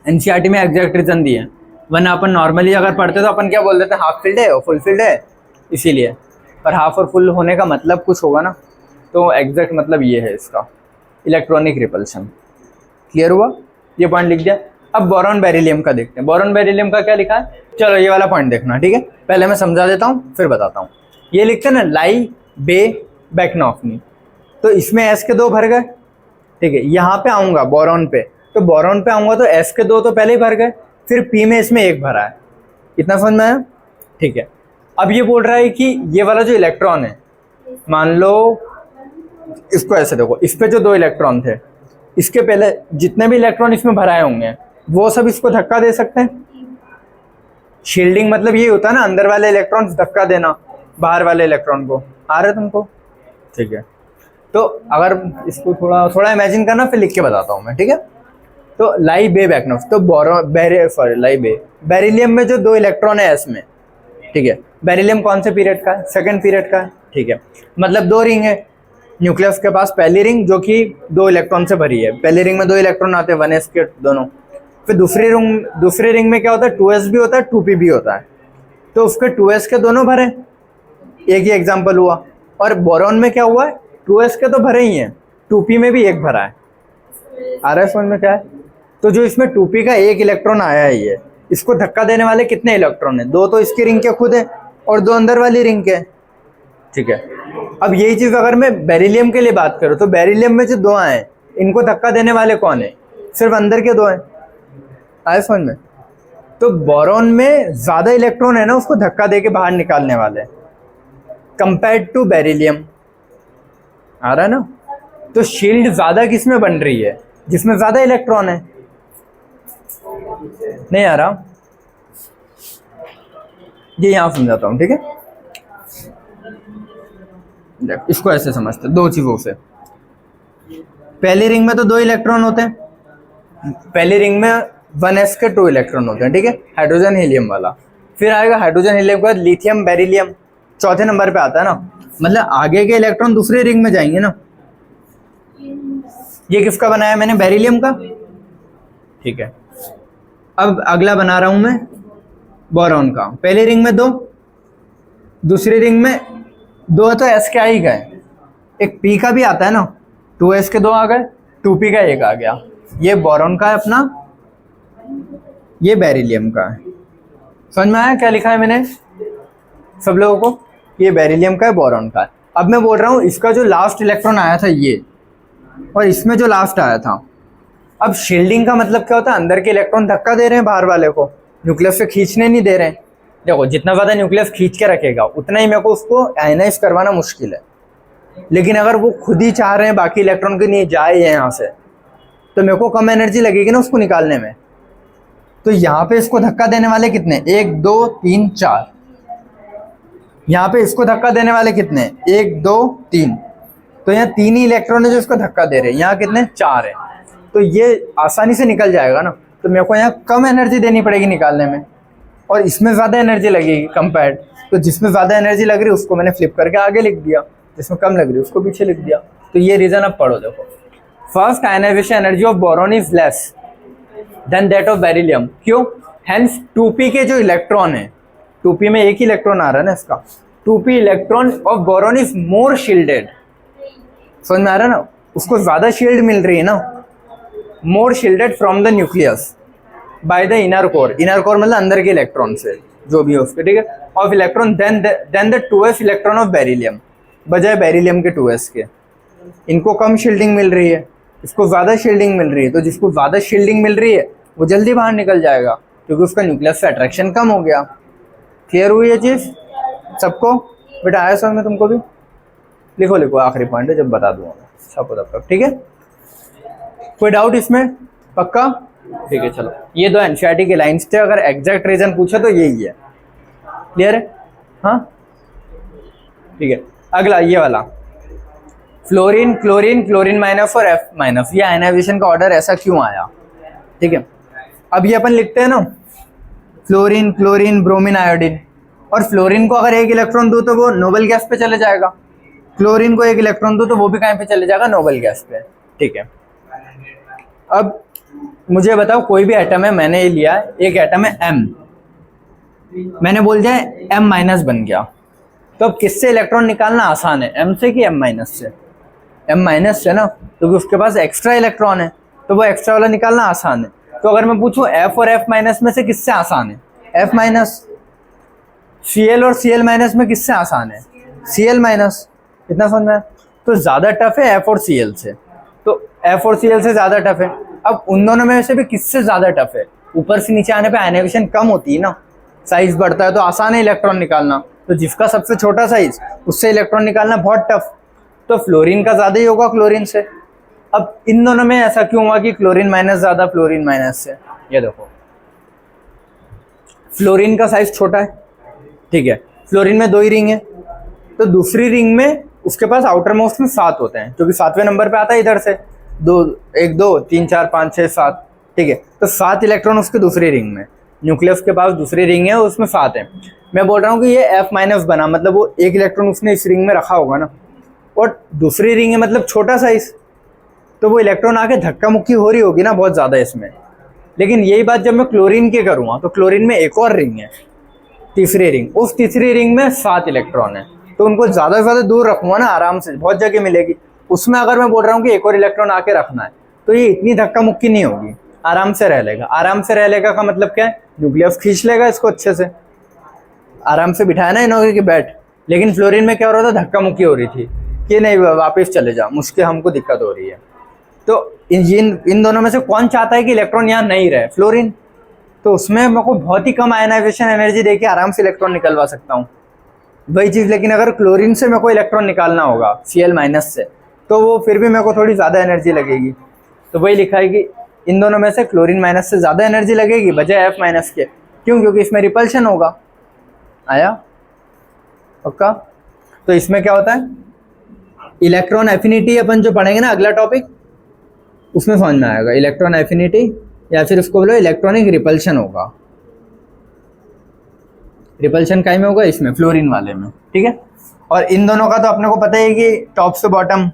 एनसीईआरटी में एग्जैक्ट रीजन दिए हैं, वरना अपन नॉर्मली अगर पढ़ते तो अपन क्या बोल देते हैं, हाफ फील्ड है और फुल फील्ड है, इसीलिए। और हाफ और फुल होने का मतलब कुछ होगा ना, तो एग्जैक्ट मतलब ये है इसका, इलेक्ट्रॉनिक रिपल्शन। क्लियर हुआ? ये पॉइंट लिख दिया। अब बोरॉन बेरिलियम का देखते हैं। बोरॉन बेरिलियम का क्या लिखा है, चलो ये वाला पॉइंट देखना, ठीक है। पहले मैं समझा देता हूँ फिर बताता हूँ। ये लिखते हैं ना लाई बे बैकनॉफ्नी, तो इसमें एस के 2 भर गए, ठीक है। यहाँ पे आऊंगा बोरॉन पे, तो बोरॉन पे आऊंगा तो एस के 2 तो पहले ही भर गए, फिर पी में इसमें 1 भरा है। इतना समझ में आया? ठीक है। अब ये बोल रहा है कि ये वाला जो इलेक्ट्रॉन है, मान लो इसको ऐसे देखो, इस पे जो 2 इलेक्ट्रॉन थे, इसके पहले जितने भी इलेक्ट्रॉन इसमें भराए होंगे वो सब इसको धक्का दे सकते हैं। शील्डिंग मतलब ये होता है ना, अंदर वाले इलेक्ट्रॉन धक्का देना बाहर वाले इलेक्ट्रॉन को। आ रहा है तुमको? ठीक है। तो अगर इसको थोड़ा थोड़ा इमेजिन करना, फिर लिख के बताता हूँ मैं, ठीक है। तो लाई बे बैकनॉफ, तो लाई बे बेरिलियम में जो 2 इलेक्ट्रॉन है एस में, ठीक है। बेरिलियम कौन से पीरियड का है? सेकंड पीरियड का है, ठीक है। मतलब 2 रिंग है न्यूक्लियस के पास, पहली रिंग जो कि 2 इलेक्ट्रॉन से भरी है, पहली रिंग में 2 इलेक्ट्रॉन आते हैं 1s के दोनों। फिर दूसरी रिंग में क्या होता है, 2s भी होता है 2p भी होता है, तो उसके 2s के दोनों भरे, एक ही एग्जाम्पल हुआ। और बोरॉन में क्या हुआ है, 2s के तो भरे ही हैं, 2p में भी 1 भरा है। आ रहा है समझ में क्या है? तो जो इसमें 2p का 1 इलेक्ट्रॉन आया है, ये इसको धक्का देने वाले कितने इलेक्ट्रॉन है? 2 तो इसकी रिंग के खुद है और 2 अंदर वाली रिंग के, ठीक है। अब यही चीज अगर मैं बेरिलियम के लिए बात करूं, तो बेरिलियम में जो 2 हैं इनको धक्का देने वाले कौन है? सिर्फ अंदर के 2 हैं। आए समझ में? तो बोरॉन में ज्यादा इलेक्ट्रॉन है ना, उसको धक्का देके बाहर निकालने वाले, कंपेयर्ड टू बेरिलियम। आ रहा है ना? तो शील्ड ज्यादा किस में बन रही है? जिसमें ज्यादा इलेक्ट्रॉन है। नहीं आ रहा? ये यहां समझाता हूं, ठीक है। इसको ऐसे समझते, 2 चीजों से। पहली रिंग में तो 2 इलेक्ट्रॉन होते हैं, पहली रिंग में 1s के 2 इलेक्ट्रॉन होते हैं, ठीक है, हाइड्रोजन हीलियम वाला। फिर आएगा हाइड्रोजन हीलियम के बाद लिथियम बेरिलियम, चौथे नंबर पे आता है ना, मतलब आगे के इलेक्ट्रॉन दूसरी रिंग में जाएंगे ना। ये किसका बनाया मैंने? बेरिलियम का, ठीक है। अब अगला बना रहा हूं मैं बोरॉन का। पहली रिंग में 2, दूसरी रिंग में 2 तो एस के आ ही गए, एक पी का भी आता है ना, 2s के 2 आ गए, 2p का 1 आ गया। ये बोरॉन का है अपना, ये बेरिलियम का है। समझ में आया क्या लिखा है मैंने सब लोगों को? ये बेरिलियम का है, बोरॉन का है। अब मैं बोल रहा हूँ इसका जो लास्ट इलेक्ट्रॉन आया था ये, और इसमें जो लास्ट आया था। अब शील्डिंग का मतलब क्या होता है? अंदर के इलेक्ट्रॉन धक्का दे रहे हैं बाहर वाले को, न्यूक्लियस से खींचने नहीं दे रहे हैं। देखो जितना ज्यादा न्यूक्लियस खींच के रखेगा उतना ही मेरे को उसको आयनाइज करवाना मुश्किल है। लेकिन अगर वो खुद ही चाह रहे हैं बाकी इलेक्ट्रॉन के नहीं जाए यहाँ से, तो मेरे को कम एनर्जी लगेगी ना उसको निकालने में। तो यहाँ पे इसको धक्का देने वाले कितने? 1 2 3 4। यहाँ पे इसको धक्का देने वाले कितने? 1 2 3। तो यहाँ 3 ही इलेक्ट्रॉन है जो इसको धक्का दे रहे हैं, यहाँ कितने? 4 है। तो ये आसानी से निकल जाएगा ना। तो मेरे को यहाँ कम एनर्जी देनी पड़ेगी निकालने में, और इसमें ज़्यादा एनर्जी लगेगी कंपेयर्ड। तो जिसमें ज़्यादा एनर्जी लग रही है उसको मैंने फ्लिप करके आगे लिख दिया, जिसमें कम लग रही है उसको पीछे लिख दिया। तो ये रीज़न अब पढ़ो, देखो। First ionization energy of boron is less than that of beryllium. क्यों? हेंस 2p के जो इलेक्ट्रॉन है, 2p में 1 इलेक्ट्रॉन आ रहा है ना इसका, 2p electron of boron is more shielded. समझ में आ रहा है ना? उसको ज़्यादा शील्ड मिल रही है ना, more shielded from the nucleus by the inner core. Inner core मतलब अंदर के इलेक्ट्रॉन से, जो भी हो उसके, ठीक है। Of electron than the 2s electron of beryllium, बजाय बेरिलियम के 2s के। इनको कम शील्डिंग मिल रही है, इसको ज़्यादा शील्डिंग मिल रही है। तो जिसको ज़्यादा शील्डिंग मिल रही है वो जल्दी बाहर निकल जाएगा, क्योंकि उसका न्यूक्लियस से अट्रैक्शन कम हो गया। क्लियर हुई ये चीज़ सबको? बेटा आया समझ में तुमको भी? लिखो लिखो, आखिरी पॉइंट है जब बता दूंगा मैं, छापो तब तक, ठीक है। कोई डाउट इसमें? पक्का? ठीक है, चलो। ये 2 एनसीईआरटी के लाइन्स थे, अगर एग्जैक्ट रीजन पूछे तो यही है। क्लियर है? हाँ ठीक है। अगला ये वाला फ्लोरीन क्लोरीन क्लोरीन माइनस और F माइनस, ये आयनाइजेशन का ऑर्डर ऐसा क्यों आया? ठीक है। अब ये अपन लिखते हैं ना फ्लोरीन क्लोरीन ब्रोमीन आयोडीन, और फ्लोरीन को अगर 1 इलेक्ट्रॉन दो तो वो नोबल गैस पे चले जाएगा, क्लोरीन को 1 इलेक्ट्रॉन दो तो वो भी कहाँ पे चले जाएगा? नोबल गैस पे, ठीक है। अब मुझे बताओ, कोई भी एटम है, मैंने ये लिया एक एटम है M, मैंने बोल दिया M माइनस बन गया, तो अब किससे इलेक्ट्रॉन निकालना आसान है, m से कि m माइनस से? m माइनस से ना, क्योंकि उसके पास एक्स्ट्रा इलेक्ट्रॉन है, तो वो एक्स्ट्रा वाला निकालना आसान है। तो अगर मैं पूछूं f और f माइनस में से किससे आसान है, f माइनस। Cl और Cl माइनस में किससे आसान है, Cl माइनस। इतना समझ में आया? तो ज्यादा टफ है f और Cl से, तो f और Cl से ज्यादा टफ है। अब उन दोनों में से भी किससे ज्यादा टफ है? ऊपर से नीचे आने पे आयनाइजेशन कम होती है ना, साइज बढ़ता है, तो आसान है इलेक्ट्रॉन निकालना। तो जिसका सबसे छोटा साइज उससे इलेक्ट्रॉन निकालना बहुत टफ, तो फ्लोरीन का ज्यादा ही होगा क्लोरीन से। अब इन दोनों में ऐसा क्यों हुआ कि क्लोरीन माइनस ज्यादा फ्लोरीन माइनस से? ये देखो, फ्लोरीन का साइज छोटा है, ठीक है, फ्लोरीन में 2 ही रिंग है, तो दूसरी रिंग में उसके पास आउटर मोस्ट में 7 होते हैं, क्योंकि 7वें नंबर पे आता है इधर से, 2 1 2 3 4 5 6 7, ठीक है। तो 7 इलेक्ट्रॉन उसके दूसरी रिंग में, न्यूक्लियस के पास दूसरी रिंग है उसमें 7 है। मैं बोल रहा हूँ कि ये F माइनस बना, मतलब वो 1 इलेक्ट्रॉन उसने इस रिंग में रखा होगा ना, और दूसरी रिंग है मतलब छोटा साइज, तो वो इलेक्ट्रॉन आके धक्का मुक्की हो रही होगी ना बहुत ज़्यादा इसमें। लेकिन यही बात जब मैं क्लोरीन की करूँगा, तो क्लोरीन में एक और रिंग है, तीसरी रिंग, उस तीसरी रिंग में 7 इलेक्ट्रॉन है, तो उनको ज़्यादा से ज़्यादा दूर रखूँगा ना, आराम से बहुत जगह मिलेगी। उसमें अगर मैं बोल रहा हूँ कि एक और इलेक्ट्रॉन आके रखना है, तो ये इतनी धक्का मुक्की नहीं होगी, आराम से रह लेगा। आराम से रह लेगा का मतलब क्या है, न्यूक्लियस खींच लेगा इसको अच्छे से, आराम से बिठाया ना इन्होंने कि बैठ। लेकिन फ्लोरीन में क्या हो रहा था, धक्का मुक्की हो रही थी कि नहीं वापस चले जा, मुझके हमको दिक्कत हो रही है। तो इन दोनों में से कौन चाहता है कि इलेक्ट्रॉन यहाँ नहीं रहे, फ्लोरीन। तो उसमें मेरे को बहुत ही कम आयनाइजेशन एनर्जी देके आराम से इलेक्ट्रॉन निकलवा सकता हूँ, वही चीज़। लेकिन अगर क्लोरीन से मेरे को इलेक्ट्रॉन निकालना होगा Cl माइनस से, तो वो फिर भी मेरे को थोड़ी ज़्यादा एनर्जी लगेगी। तो वही लिखा है कि इन दोनों में से क्लोरीन माइनस से ज़्यादा एनर्जी लगेगी बजाय F माइनस के। क्यों? क्योंकि इसमें रिपल्शन होगा। आया पक्का? तो इसमें क्या होता है, इलेक्ट्रॉन एफिनिटी अपन जो पढ़ेंगे ना अगला टॉपिक, उसमें समझ में आएगा। इलेक्ट्रॉन एफिनिटी या फिर उसको बोलो इलेक्ट्रॉनिक रिपल्शन होगा। रिपल्शन काय में होगा, इसमें फ्लोरीन वाले में, ठीक है। और इन दोनों का तो अपने को पता है कि टॉप से बॉटम,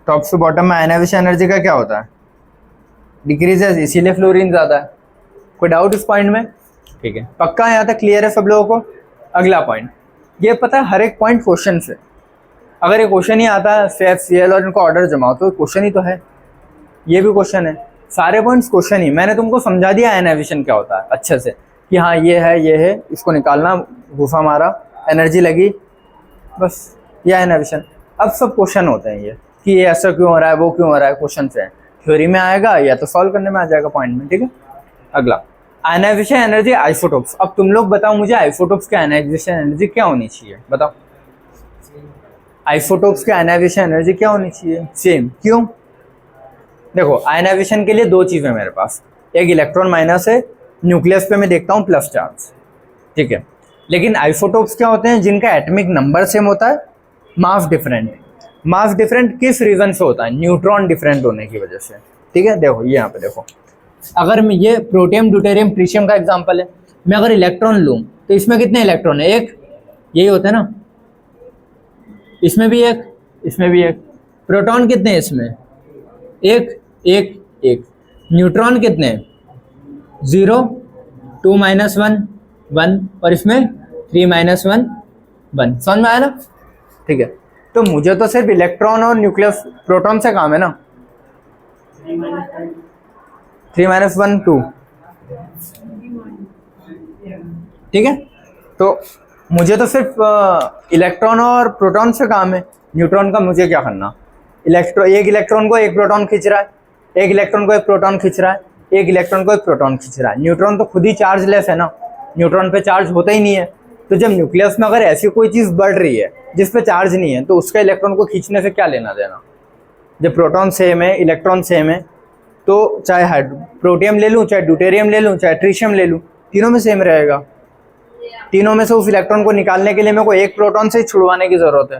टॉप से बॉटम में आयनाइजेशन एनर्जी का क्या होता है, डिक्रीजेस, इसीलिए फ्लोरीन ज्यादा है। कोई डाउट इस पॉइंट में? ठीक है, पक्का यहाँ तक क्लियर है सब लोगों को? अगला पॉइंट, ये पता है हर एक पॉइंट क्वेश्चन से, अगर ये क्वेश्चन ही आता है CF Cl और इनको ऑर्डर जमाओ, तो क्वेश्चन ही तो है, ये भी क्वेश्चन है, सारे पॉइंट्स क्वेश्चन ही। मैंने तुमको समझा दिया आयनाइजेशन क्या होता है अच्छे से, कि हाँ ये है, इसको निकालना, गुफा मारा, एनर्जी लगी, बस ये आयनाइजेशन। अब सब क्वेश्चन होते हैं ये, कि ये ऐसा क्यों हो रहा है, वो क्यों हो रहा है, क्वेश्चन से थ्योरी में आएगा या तो सॉल्व करने में आ जाएगा पॉइंट में, ठीक है। अगला, आयनाइजेशन एनर्जी आइसोटोप्स। अब तुम लोग बताओ मुझे, आइसोटोप्स की आयनाइजेशन एनर्जी क्या होनी चाहिए, बताओ। आइसोटोप्स की आयनाइजेशन एनर्जी क्या होनी चाहिए, सेम। क्यों? देखो, आयनाइजेशन के लिए 2 चीज़ें मेरे पास, एक इलेक्ट्रॉन माइनस है, न्यूक्लियस पे मैं देखता हूँ प्लस चार्ज, ठीक है। लेकिन आइसोटोप्स क्या होते हैं, जिनका एटॉमिक नंबर सेम होता है, मास डिफरेंट। मास डिफरेंट किस रीजन से होता है, न्यूट्रॉन डिफरेंट होने की वजह से, ठीक है। देखो ये यहाँ पे देखो, अगर मैं ये प्रोटियम ड्यूटेरियम ट्रिशियम का एग्जांपल है, मैं अगर इलेक्ट्रॉन लूँ तो इसमें कितने इलेक्ट्रॉन है, एक, यही होता है ना, इसमें भी एक, इसमें भी एक। प्रोटॉन कितने हैं इसमें, एक एक एक। न्यूट्रॉन कितने, 0 2 -1 1, और इसमें 3 -1 1। समझ में आया ना, ठीक है। तो मुझे तो सिर्फ इलेक्ट्रॉन और न्यूक्लियस प्रोटॉन से काम है ना, 3 -1 2, ठीक है। तो मुझे तो सिर्फ इलेक्ट्रॉन और प्रोटॉन से काम है, न्यूट्रॉन का मुझे क्या करना। एक इलेक्ट्रॉन को एक प्रोटॉन खींच रहा है, एक इलेक्ट्रॉन को एक प्रोटॉन खींच रहा है, एक इलेक्ट्रॉन को एक प्रोटॉन खींच रहा है। न्यूट्रॉन तो खुद ही चार्जलेस है ना, न्यूट्रॉन पे चार्ज होता ही नहीं है। तो जब न्यूक्लियस में अगर ऐसी कोई चीज़ बढ़ रही है जिस पे चार्ज नहीं है, तो उसका इलेक्ट्रॉन को खींचने से क्या लेना देना। जब प्रोटॉन सेम है, इलेक्ट्रॉन सेम है, तो चाहे प्रोटियम ले लूँ, चाहे ड्यूटेरियम ले लूँ, चाहे ट्रिशियम ले लूँ, तीनों में सेम रहेगा। तीनों में से उस इलेक्ट्रॉन को निकालने के लिए मेरे को एक प्रोटॉन से ही छुड़वाने की ज़रूरत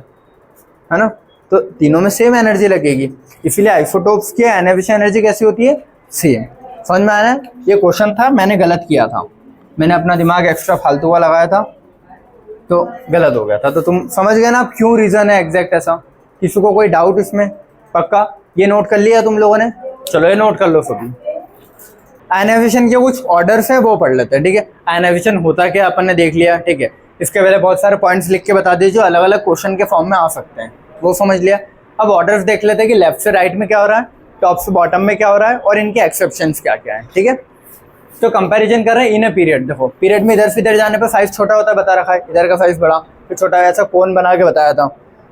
है ना। तो तीनों में सेम एनर्जी लगेगी, इसलिए आइसोटोप्स की आयनाइजेशन एनर्जी कैसी होती है, सेम। समझ में आया? ये क्वेश्चन था, मैंने गलत किया था, मैंने अपना दिमाग एक्स्ट्रा फालतू का लगाया था, तो गलत हो गया था। तो तुम समझ गए ना क्यों रीज़न है एग्जैक्ट ऐसा। किसी को कोई डाउट इसमें? पक्का ये नोट कर लिया तुम लोगों ने? चलो ये नोट कर लो सभी। आयनाइजेशन के कुछ ऑर्डर्स हैं वो पढ़ लेते हैं, ठीक है। आयनाइजेशन होता क्या अपन ने देख लिया, ठीक है। इसके पहले बहुत सारे पॉइंट्स लिख के बता दिए जो अलग अलग क्वेश्चन के फॉर्म में आ सकते हैं, वो समझ लिया। अब ऑर्डर्स देख लेते हैं कि लेफ्ट से राइट में क्या हो रहा है, टॉप से बॉटम में क्या हो रहा है और इनके एक्सेप्शंस क्या क्या है, ठीक है। तो कंपैरिजन कर रहे हैं इन ए पीरियड। देखो पीरियड में इधर से इधर जाने पर साइज छोटा होता है, बता रखा है, इधर का साइज बड़ा फिर छोटा है, ऐसा कोन बना के बताया था।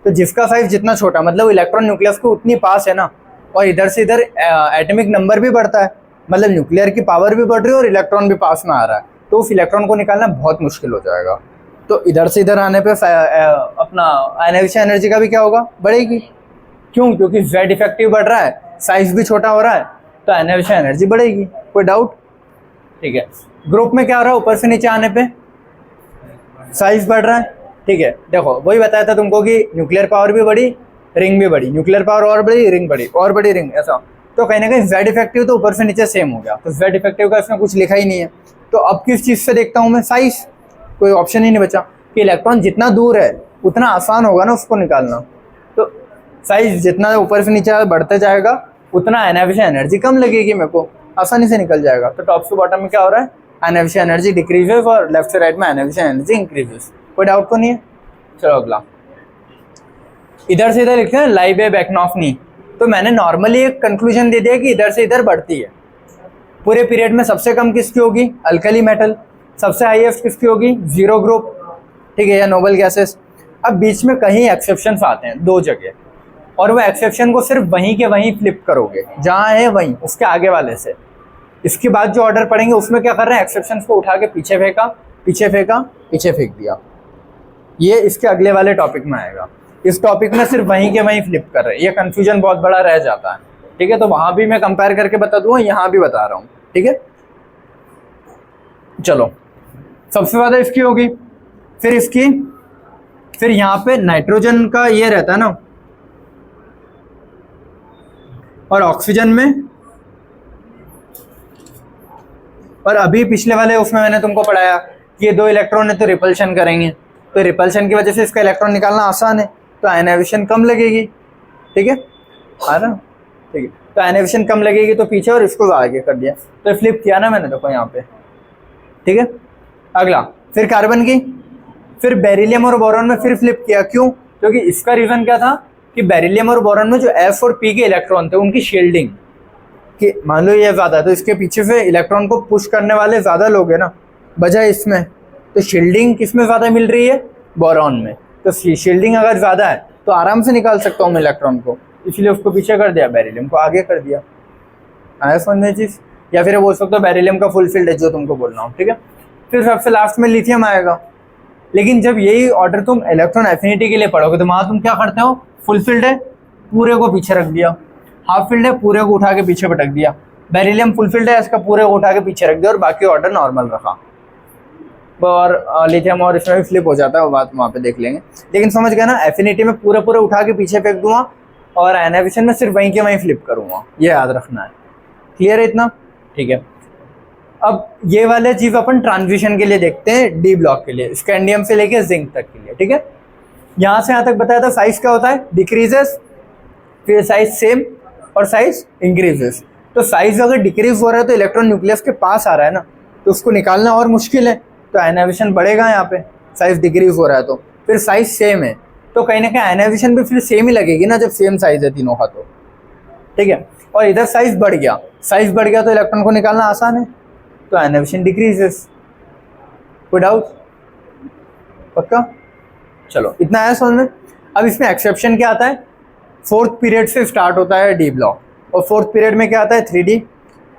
तो जिसका साइज जितना छोटा मतलब इलेक्ट्रॉन न्यूक्लियस को उतनी पास है ना, और इधर से इधर एटॉमिक नंबर भी बढ़ता है, मतलब न्यूक्लियर की पावर भी बढ़ रही है और इलेक्ट्रॉन भी पास में आ रहा है, तो उस इलेक्ट्रॉन को निकालना बहुत मुश्किल हो जाएगा। तो इधर से इधर आने पे अपना आयनाइजेशन एनर्जी का भी क्या होगा, बढ़ेगी। क्यों? क्योंकि जेड इफेक्टिव बढ़ रहा है, साइज भी छोटा हो रहा है, तो आयनाइजेशन एनर्जी बढ़ेगी। कोई डाउट? ठीक है। ग्रुप में क्या हो रहा है, ऊपर से नीचे आने पे साइज बढ़ रहा है, ठीक है। देखो वही बताया था तुमको कि न्यूक्लियर पावर भी बढ़ी, रिंग भी बढ़ी, न्यूक्लियर पावर और बढ़ी, रिंग बढ़ी, और बड़ी रिंग, ऐसा। तो कहीं ना कहीं जेड इफेक्टिव तो ऊपर से नीचे सेम हो गया, तो जेड इफेक्टिव का इसमें कुछ लिखा ही नहीं है। तो अब किस चीज़ से देखता हूँ मैं, साइज। कोई ऑप्शन ही नहीं बचा कि इलेक्ट्रॉन जितना दूर है उतना आसान होगा ना उसको निकालना। तो साइज जितना ऊपर से नीचे बढ़ते जाएगा उतना आयनाइजेशन एनर्जी कम लगेगी, मेरे को आसानी से निकल जाएगा। तो टॉप से बॉटम में क्या हो रहा है, आयनाइजेशन एनर्जी डिक्रीजेस और लेफ्ट से राइट में आयनाइजेशन एनर्जी इंक्रीजेस। कोई डाउट तो नहीं है? चलो अगला, इधर से इधर लिखते हैं लाइबे बैकनॉफनी। तो मैंने नॉर्मली एक कंक्लूजन दे दिया कि इधर से इधर बढ़ती है। पूरे पीरियड में सबसे कम किसकी होगी, अल्कली मेटल। सबसे हाईएस्ट किसकी होगी, जीरो ग्रुप, ठीक है, या नोबल गैसेस। अब बीच में कहीं एक्सेप्शंस आते हैं, 2 जगह, और वो एक्सेप्शन को सिर्फ वहीं के वहीं फ्लिप करोगे, जहाँ है वहीं, उसके आगे वाले से। इसके बाद जो ऑर्डर पढ़ेंगे उसमें क्या कर रहे हैं, एक्सेप्शंस को उठा के पीछे फेंका, पीछे फेंका, पीछे फेंक दिया। ये इसके अगले वाले टॉपिक में आएगा। इस टॉपिक में सिर्फ वहीं के वहीं फ्लिप कर रहे हैं, ये कंफ्यूजन बहुत बड़ा रह जाता है, ठीक है। तो वहां भी मैं कंपेयर करके बता दूंगा, यहाँ भी बता रहा हूँ, ठीक है। चलो, सबसे ज्यादा इसकी होगी, फिर इसकी, फिर यहाँ पे नाइट्रोजन का ये रहता है ना, और ऑक्सीजन में, और अभी पिछले वाले उसमें मैंने तुमको पढ़ाया कि ये 2 इलेक्ट्रॉन है तो रिपल्शन करेंगे, तो रिपल्शन की वजह से इसका इलेक्ट्रॉन निकालना आसान है, तो आयनाइजेशन कम लगेगी, ठीक है, आ रहा, ठीक है। तो आयनाइजेशन कम लगेगी तो पीछे, और इसको आगे कर दिया, तो फ्लिप किया ना मैंने, देखो यहाँ पे, ठीक है। अगला, फिर कार्बन की, फिर बेरिलियम और बोरॉन में फिर फ्लिप किया। क्यों? क्योंकि इसका रीजन क्या था कि बेरिलियम और बोरॉन में जो एफ और पी के इलेक्ट्रॉन थे उनकी शील्डिंग, कि मान लो ये ज्यादा है तो इसके पीछे से इलेक्ट्रॉन को पुश करने वाले ज्यादा लोग हैं ना, बजाय इसमें। तो शील्डिंग किसमें ज्यादा मिल रही है, बोरॉन में। तो शील्डिंग अगर ज्यादा है तो आराम से निकाल सकता हूँ मैं इलेक्ट्रॉन को, इसलिए उसको पीछे कर दिया, बेरिलियम को आगे कर दिया। आया समझ में चीज? या फिर बोल सकते हो बेरिलियम का फुल फील्ड है जो तुमको बोलना हो, ठीक है। फिर सबसे लास्ट में लिथियम आएगा। लेकिन जब यही ऑर्डर तुम इलेक्ट्रॉन एफिनिटी के लिए पढ़ोगे तो वहां तुम क्या करते हो, फुल फील्ड है पूरे को पीछे रख दिया, हाफ फील्ड है पूरे को उठा के पीछे पटक दिया। बेरिलियम फुल फील्ड है, इसका पूरे को उठा के पीछे रख दिया और बाकी ऑर्डर नॉर्मल रखा। और लिथियम और इसमें भी फ्लिप हो जाता है, वो बात वहाँ पे देख लेंगे। लेकिन समझ गया ना, एफिनिटी में पूरे पूरे उठा के पीछे फेंक दूंगा और आयनाइजेशन में सिर्फ वहीं के वहीं फ्लिप करूंगा, ये याद रखना है। क्लियर है इतना? ठीक है। अब ये वाले चीज अपन ट्रांजिशन के लिए देखते हैं, डी ब्लॉक के लिए, स्कैंडियम से लेके जिंक तक के लिए, ठीक है। यहाँ से यहाँ तक बताया था साइज क्या होता है, डिक्रीजेस, फिर साइज सेम और साइज इंक्रीजेस। तो साइज अगर डिक्रीज हो रहा है तो इलेक्ट्रॉन न्यूक्लियस के पास आ रहा है ना, तो उसको निकालना और मुश्किल है, तो आयनाइजेशन बढ़ेगा यहाँ पे, साइज डिक्रीज हो रहा है तो। फिर साइज सेम है तो कहीं ना कहीं आयनाइजेशन भी फिर सेम ही लगेगी ना, जब सेम साइज है तीनों का, तो ठीक है। और इधर साइज बढ़ गया, साइज बढ़ गया तो इलेक्ट्रॉन को निकालना आसान है, तो आयनाइजेशन डिक्रीजेस। कोई डाउट? पक्का? चलो इतना है समझ में। अब इसमें एक्सेप्शन क्या आता है, 4th पीरियड से स्टार्ट होता है डी ब्लॉक, और 4th पीरियड में क्या आता है 3D,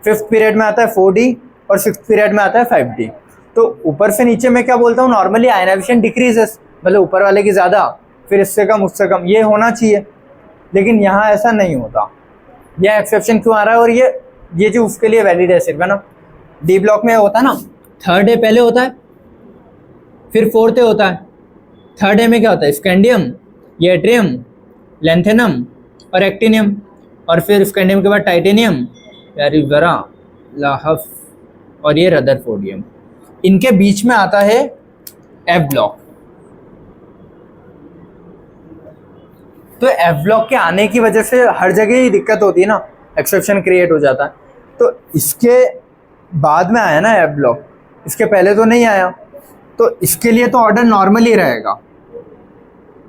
5th पीरियड में आता है 4D, और 6th पीरियड में आता है 5D। तो ऊपर से नीचे मैं क्या बोलता हूँ, नॉर्मली आयनाइजेशन डिक्रीजेस, मतलब ऊपर वाले की ज़्यादा, फिर इससे कम, उससे कम, ये होना चाहिए। लेकिन यहाँ ऐसा नहीं होता, यह एक्सेप्शन क्यों आ रहा है, और ये जो उसके लिए वैलिड है सिर्फ, है ना। डी ब्लॉक में होता है ना, 3rd डे पहले होता है, फिर 4th डे होता है। 3rd डे में क्या होता है, स्कैंडियम, येट्रियम, लैंथेनम और एक्टिनियम, और फिर स्कैंडियम के बाद टाइटेनियम, पैरिवेरा, लाहफ और ये रदरफोर्डियम। इनके बीच में आता है एफ ब्लॉक। तो एफ ब्लॉक के आने की वजह से हर जगह ही दिक्कत होती है ना, एक्सेप्शन क्रिएट हो जाता है। तो इसके बाद में आया ना एफ ब्लॉक, इसके पहले तो नहीं आया, तो इसके लिए तो ऑर्डर नॉर्मल ही रहेगा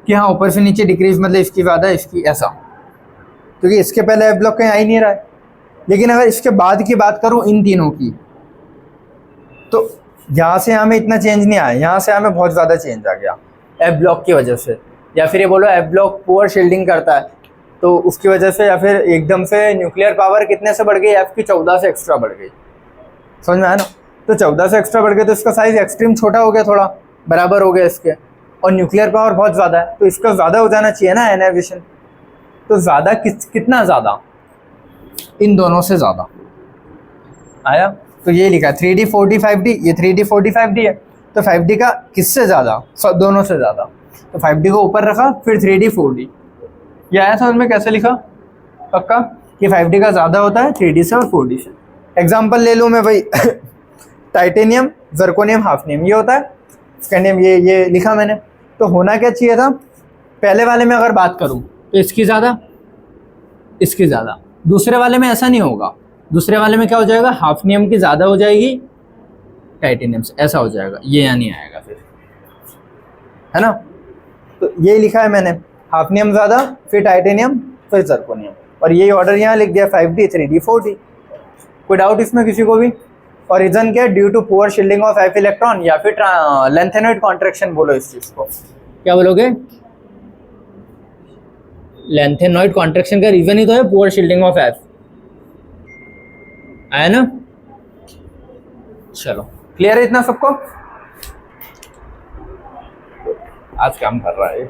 कि हाँ ऊपर से नीचे डिक्रीज, मतलब इसकी ज़्यादा इसकी ऐसा, क्योंकि इसके पहले एफ ब्लॉक कहीं आ ही नहीं रहा है। लेकिन अगर इसके बाद की बात करूँ इन तीनों की, तो यहाँ से यहाँ में इतना चेंज नहीं आया, यहाँ से यहाँ में बहुत ज़्यादा चेंज आ गया एफ ब्लॉक की वजह से, या फिर ये बोलो एफ ब्लॉक पुअर शील्डिंग करता है तो उसकी वजह से, या फिर एकदम से न्यूक्लियर पावर कितने से बढ़ गई, एफ की 14 से एक्स्ट्रा बढ़ गई। समझ में आया ना? तो 14 से एक्स्ट्रा बढ़ गए तो इसका साइज एक्सट्रीम छोटा हो गया, थोड़ा बराबर हो गया इसके, और न्यूक्लियर पावर बहुत ज़्यादा है तो इसका ज़्यादा हो जाना चाहिए ना एनाविशन। तो ज़्यादा कितना ज़्यादा, इन दोनों से ज़्यादा आया। तो ये लिखा 3D 4D 5D, ये 3D 4D 5D है, तो 5D का किससे ज़्यादा, दोनों से ज़्यादा। तो 5D को ऊपर रखा, फिर 3D 4D, ये आया समझ में कैसे लिखा पक्का कि 5D का ज़्यादा होता है 3D से और 4D से। एग्जाम्पल ले लूँ मैं भाई टाइटेनियम, जर्कोनियम, हाफनियम, ये होता है स्कैंडियम, ये लिखा मैंने। तो होना क्या चाहिए था, पहले वाले में अगर बात करूँ तो इसकी ज़्यादा, इसकी ज़्यादा। दूसरे वाले में ऐसा नहीं होगा, दूसरे वाले में क्या हो जाएगा, हाफनियम की ज़्यादा हो जाएगी टाइटेनियम से, ऐसा हो जाएगा, ये यहाँ नहीं आएगा फिर, है ना। तो ये लिखा है मैंने, हाफनियम ज़्यादा, फिर टाइटेनियम, फिर जर्कोनियम, और यही ऑर्डर यहाँ लिख दिया 5D 3D 4D। कोई डाउट इसमें किसी को भी? और रीजन क्या है, due to poor shielding of f electron, या फिर लेंथेनॉइड कॉन्ट्रैक्शन बोलो इस चीज़ को, क्या बोलोगे, लेंथेनॉइड कॉन्ट्रैक्शन का रीजन ही तो है पुअर शील्डिंग ऑफ एफ, आया ना। चलो क्लियर है इतना सबको? आज काम कर रहा है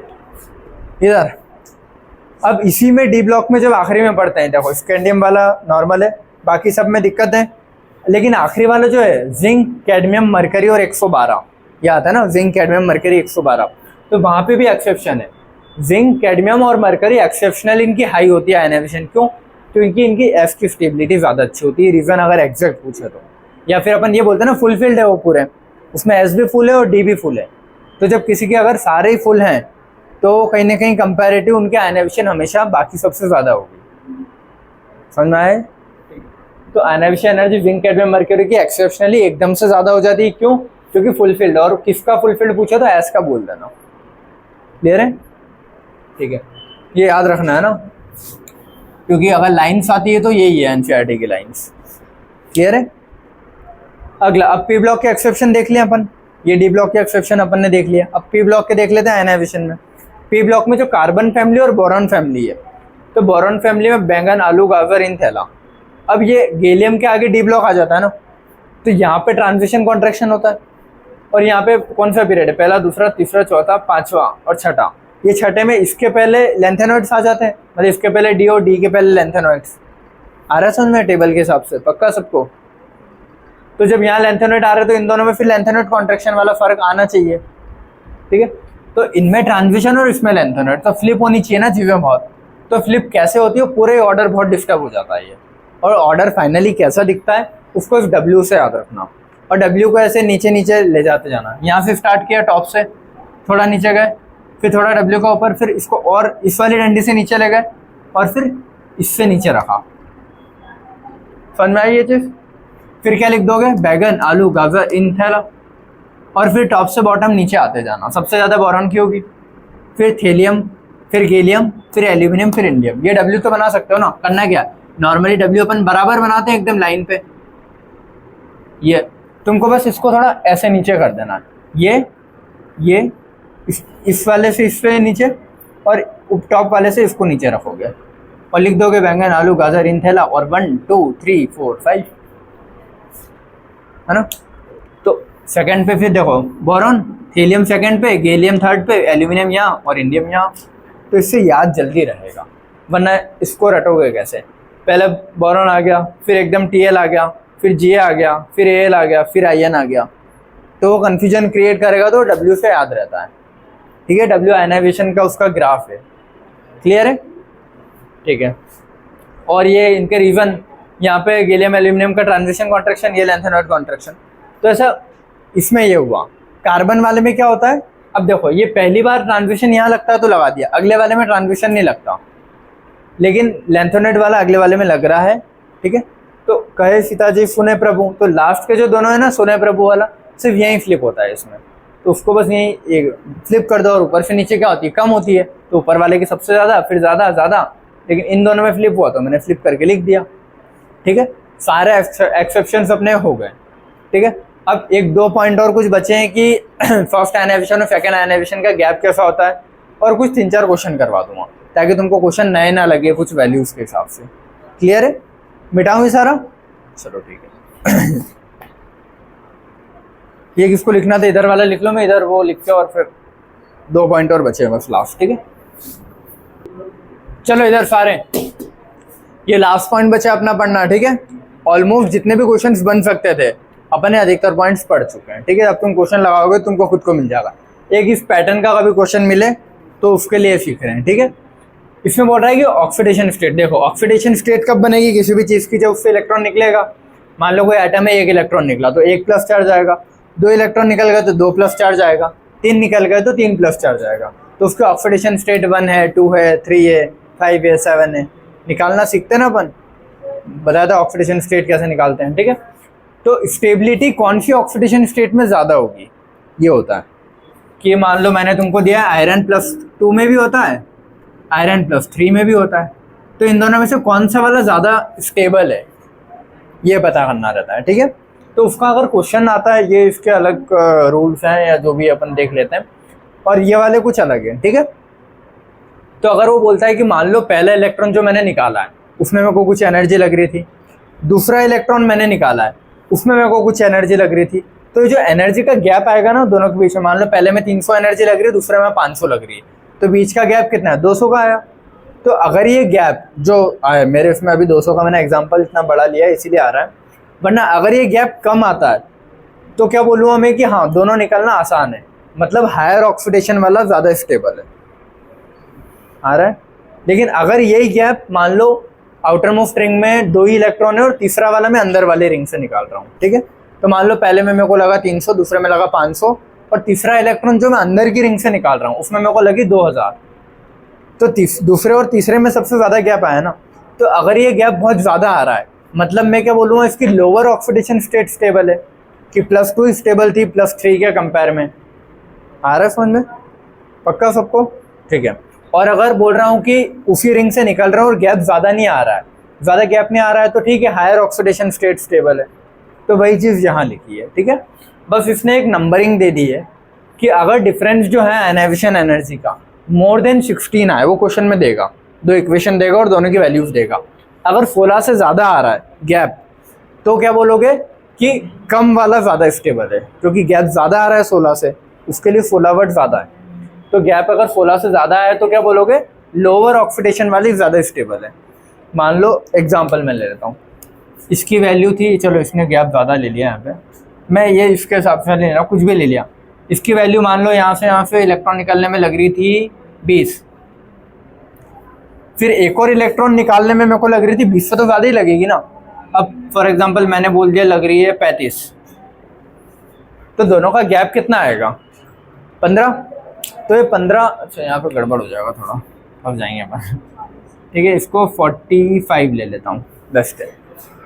इधर। अब इसी में डी ब्लॉक में जब आखिरी में पढ़ते हैं, देखो स्कैंडियम वाला नॉर्मल है, बाकी सब में दिक्कत है, लेकिन आखिरी वाला जो है जिंक, कैडमियम, मरकरी और 112, ये आता है ना, जिंक, कैडमियम, मरकरी 112, तो वहाँ पे भी एक्सेप्शन है। जिंक, कैडमियम और मरकरी एक्सेप्शनल इनकी हाई होती है आयनाइजेशन, क्यों? क्योंकि इनकी एफ की स्टेबिलिटी ज़्यादा अच्छी होती है, रीज़न अगर एग्जैक्ट पूछे तो। या फिर अपन ये बोलते हैं ना फुलफिल्ड है वो पूरे, उसमें एस भी फुल है और डी भी फुल है। तो जब किसी के अगर सारे ही फुल हैं तो कहीं ना कहीं कंपैरेटिव उनके आयनाइजेशन हमेशा बाकी सबसे ज़्यादा होगी। समझ में आए? तो ionization energy zinc, cadmium, mercury की एक्सेप्शनली एकदम से ज़्यादा हो जाती है, क्यों? क्योंकि फुलफिल्ड, और किसका फुलफिल्ड पूछा तो एस का बोल देना। क्लियर है? ठीक है, ये याद रखना है ना, क्योंकि अगर लाइन्स आती है तो यही है एनसीईआरटी की लाइन्स। क्लियर है? अगला, अब पी ब्लॉक के एक्सेप्शन देख लिया अपन, ये डी ब्लॉक के एक्सेप्शन अपन ने देख लिया। अब पी ब्लॉक के देख लेते हैं आयनाइजेशन में। पी ब्लॉक में जो कार्बन फैमिली और बोरॉन फैमिली है, तो बोरॉन फैमिली में बैंगन, आलू, गाजर, इन थैला। अब ये गैलियम के आगे डी ब्लॉक आ जाता है ना, तो यहाँ पे ट्रांजिशन कॉन्ट्रैक्शन होता है, और यहाँ पे कौन सा पीरियड है, पहला, दूसरा, तीसरा, चौथा, पांचवा और छठा। ये छठे में इसके पहले लेंथेनॉइड्स आ जाते हैं, मतलब इसके पहले डी और डी के पहले लेंथेनॉइड्स। आ रहा है समझ में टेबल के हिसाब से पक्का सबको? तो जब यहाँ लेंथेनॉइड आ रहे हैं तो इन दोनों में फिर लेंथेनॉइड कॉन्ट्रैक्शन वाला फर्क आना चाहिए। ठीक है, तो इनमें ट्रांजिशन और इसमें लेंथेनॉइड, तो फ्लिप होनी चाहिए ना चीज़ें बहुत। तो फ्लिप कैसे होती है, पूरे ऑर्डर बहुत डिस्टर्ब हो जाता है ये, और ऑर्डर फाइनली कैसा दिखता है उसको इस डब्ल्यू से याद रखना, और डब्ल्यू को ऐसे नीचे नीचे ले जाते जाना। यहाँ से स्टार्ट किया टॉप से, थोड़ा नीचे गए, फिर थोड़ा डब्ल्यू का ऊपर, फिर इसको और इस वाली डंडी से नीचे ले गए, और फिर इससे नीचे रखा। समझ में आई ये चीज़? फिर क्या लिख दोगे, बैगन, आलू, गाजर, इन थैला, और फिर टॉप से बॉटम नीचे आते जाना। सबसे ज़्यादा बोरॉन की होगी, फिर थेलियम, फिर गैलियम, फिर एल्यूमिनियम, फिर इंडियम। ये डब्ल्यू तो बना सकते हो ना, करना क्या, नॉर्मली डब्ल्यू अपन बराबर बनाते हैं एकदम लाइन पे। ये तुमको बस इसको थोड़ा ऐसे नीचे कर देना, ये इस वाले से इससे नीचे, और टॉप वाले से इसको नीचे रखोगे, और लिख दोगे बैंगन, आलू, गाजर, इन थैला, और 1 2 3 4 5, है ना। तो सेकंड पे फिर देखो बोरॉन, थेलियम सेकंड पे, गैलियम थर्ड पे, एल्यूमिनियम यहाँ और इंडियम यहाँ। तो इससे याद जल्दी रहेगा, वरना इसको रटोगे कैसे। पहले बोरॉन आ गया, फिर एकदम टीएल आ गया, फिर जीए आ गया, फिर एएल आ गया, फिर आईएन आ गया, तो वो कन्फ्यूजन क्रिएट करेगा। तो डब्ल्यू से याद रहता है। ठीक है, डब्ल्यू आयनाइजेशन का उसका ग्राफ है। क्लियर है? ठीक है, और ये इनके रीजन, यहाँ पे गैलियम एल्यूमिनियम का ट्रांजिशन कॉन्ट्रैक्शन, ये लेंथेनॉइड कॉन्ट्रैक्शन। तो ऐसा इसमें ये हुआ। कार्बन वाले में क्या होता है, अब देखो ये पहली बार ट्रांजिशन यहाँ लगता है तो लगा दिया, अगले वाले में ट्रांजिशन नहीं लगता, लेकिन लेंथेनॉइड वाला अगले वाले में लग रहा है। ठीक है, तो कहे सीता जी सुने प्रभु, तो लास्ट के जो दोनों है ना सुने प्रभु वाला, सिर्फ यही फ्लिप होता है इसमें। तो उसको बस यही फ्लिप कर दो और ऊपर से नीचे क्या होती है, कम होती है, तो ऊपर वाले की सबसे ज़्यादा, फिर ज़्यादा ज़्यादा, लेकिन इन दोनों में फ्लिप हुआ तो मैंने फ्लिप करके लिख दिया। ठीक है, सारे एक्सेप्शंस अपने हो गए। ठीक है, अब एक दो पॉइंट और कुछ बचे हैं कि फर्स्ट आयनाइजेशन और सेकंड आयनाइजेशन का गैप कैसा होता है, और कुछ 3-4 क्वेश्चन करवा दूंगा ताकि तुमको क्वेश्चन नए ना लगे कुछ वैल्यूज के हिसाब से। क्लियर है? मिटाऊं ये सारा? चलो ठीक है। ये किसको लिखना था, इधर वाला लिख लो, मैं इधर वो लिख के, और फिर 2 पॉइंट और बचे हैं बस लास्ट। ठीक है, चलो इधर सारे ये लास्ट पॉइंट बचा अपना पढ़ना। ठीक है, ऑलमोस्ट जितने भी क्वेश्चंस बन सकते थे अपने अधिकतर पॉइंट्स पढ़ चुके हैं। ठीक है, अब तुम क्वेश्चन लगाओगे तुमको खुद को मिल जाएगा। एक इस पैटर्न का कभी क्वेश्चन मिले तो उसके लिए सीख रहे हैं। ठीक है, इसमें बोल रहा है कि ऑक्सीडेशन स्टेट, देखो ऑक्सीडेशन स्टेट कब बनेगी किसी भी चीज़ की, जब उससे इलेक्ट्रॉन निकलेगा। मान लो कोई एटम है, 1 इलेक्ट्रॉन निकला तो 1 प्लस चार्ज आएगा, 2 इलेक्ट्रॉन निकल गए तो 2 प्लस चार्ज आएगा, 3 निकल गए तो 3 प्लस चार्ज आएगा। तो उसके ऑक्सीडेशन स्टेट 1 है, 2 है, 3 है, 5 है, 7 है, निकालना सीखते ना अपन, बताया था ऑक्सीडेशन स्टेट कैसे निकालते हैं। ठीक है, तो स्टेबिलिटी कौन सी ऑक्सीडेशन स्टेट में ज़्यादा होगी, ये होता है कि मान लो मैंने तुमको दिया है आयरन +2 में भी होता है, आयरन +3 में भी होता है, तो इन दोनों में से कौन सा वाला ज़्यादा स्टेबल है ये पता करना रहता है। ठीक है, तो उसका अगर क्वेश्चन आता है, ये इसके अलग रूल्स हैं या जो भी अपन देख लेते हैं, और ये वाले कुछ अलग है। ठीक है, तो अगर वो बोलता है कि मान लो पहला इलेक्ट्रॉन जो मैंने निकाला है उसमें मेरे को कुछ एनर्जी लग रही थी, दूसरा इलेक्ट्रॉन मैंने निकाला है उसमें मेरे को कुछ एनर्जी लग रही थी, तो जो एनर्जी का गैप आएगा ना दोनों के बीच में, मान लो पहले में 300 एनर्जी लग रही है, दूसरे में 500 लग रही है, तो बीच का गैप कितना है, 200 का आया। तो अगर ये गैप जो आया, मेरे उसमें अभी 200 का मैंने एग्जाम्पल इतना बड़ा लिया है इसीलिए आ रहा है, वरना अगर ये गैप कम आता है तो क्या बोलूँ हमें कि हाँ दोनों निकलना आसान है, मतलब हायर ऑक्सीडेशन वाला ज़्यादा स्टेबल है, आ रहा है। लेकिन अगर यही गैप मान लो आउटर मोस्ट रिंग में 2 ही इलेक्ट्रॉन है और तीसरा वाला मैं अंदर वाले रिंग से निकाल रहा हूँ। ठीक है, तो मान लो पहले में मेरे को लगा 300, दूसरे में लगा 500, और तीसरा इलेक्ट्रॉन जो मैं अंदर की रिंग से निकाल रहा हूँ उसमें मेरे को लगी 2000, तो दूसरे और तीसरे में सबसे ज़्यादा गैप आया ना। तो अगर ये गैप बहुत ज़्यादा आ रहा है, मतलब मैं क्या बोलूँगा, इसकी लोअर ऑक्सीडेशन स्टेट स्टेबल है, कि +2 स्टेबल थी +3 के कंपेयर में। आ रहा है समझ में? पक्का सबको? ठीक है। और अगर बोल रहा हूँ कि उसी रिंग से निकल रहा हूँ और गैप ज़्यादा नहीं आ रहा है, ज़्यादा गैप नहीं आ रहा है, तो ठीक है, हायर ऑक्सीडेशन स्टेट स्टेबल है। तो वही चीज़ यहाँ लिखी है। ठीक है, बस इसने एक नंबरिंग दे दी है कि अगर डिफरेंस जो है आयनाइजेशन एनर्जी का मोर देन 16 आए, वो क्वेश्चन में देगा, 2 इक्वेशन देगा और दोनों की वैल्यूज़ देगा। अगर 16 से ज़्यादा आ रहा है गैप, तो क्या बोलोगे कि कम वाला ज़्यादा स्टेबल है, क्योंकि गैप ज़्यादा आ रहा है 16 से, उसके लिए 16 वर्ड ज़्यादा है। तो गैप अगर 16 से ज़्यादा है तो क्या बोलोगे, लोअर ऑक्सीडेशन वाली ज़्यादा स्टेबल है। मान लो एग्जांपल मैं ले लेता हूँ, इसकी वैल्यू थी, चलो इसने गैप ज़्यादा ले लिया यहाँ पे, मैं ये इसके हिसाब से ले रहा हूँ, कुछ भी ले लिया। इसकी वैल्यू मान लो यहाँ से इलेक्ट्रॉन निकलने में लग रही थी 20, फिर एक और इलेक्ट्रॉन निकालने में मेरे को लग रही थी 20 से तो ज़्यादा ही लगेगी ना। अब फॉर एग्जांपल मैंने बोल दिया लग रही है 35, तो दोनों का गैप कितना आएगा, 15। तो ये 15, अच्छा यहाँ पे गड़बड़ हो जाएगा थोड़ा, अब जाएंगे अपन। ठीक है, इसको 45 ले लेता हूँ, बेस्ट है।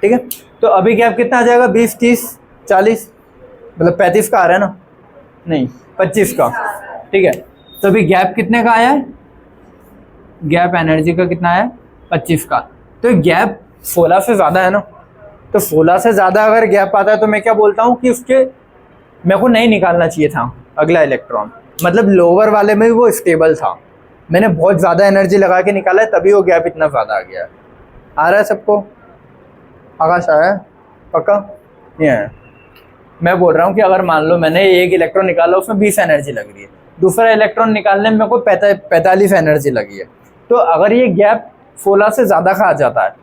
ठीक है, तो अभी गैप कितना आ जाएगा, 20, 30, 40, मतलब 35 का आ रहा है ना, नहीं 25 का। ठीक है, तो अभी गैप कितने का आया है, गैप एनर्जी का कितना है, 25 का। तो गैप 16 से ज़्यादा है ना, तो 16 से ज़्यादा अगर गैप आता है तो मैं क्या बोलता हूँ कि उसके मेरे को नहीं निकालना चाहिए था अगला इलेक्ट्रॉन, मतलब लोअर वाले में भी वो स्टेबल था, मैंने बहुत ज़्यादा एनर्जी लगा के निकाला है तभी वो गैप इतना ज़्यादा आ गया है। आ रहा है सबको? आकाश आया है? पक्का? ये है। मैं बोल रहा हूँ कि अगर मान लो मैंने एक इलेक्ट्रॉन निकाला, उसमें 20 एनर्जी लग रही है, दूसरा इलेक्ट्रॉन निकालने में मेरे को 45 एनर्जी लगी है, तो अगर ये गैप 16 से ज़्यादा का आ जाता है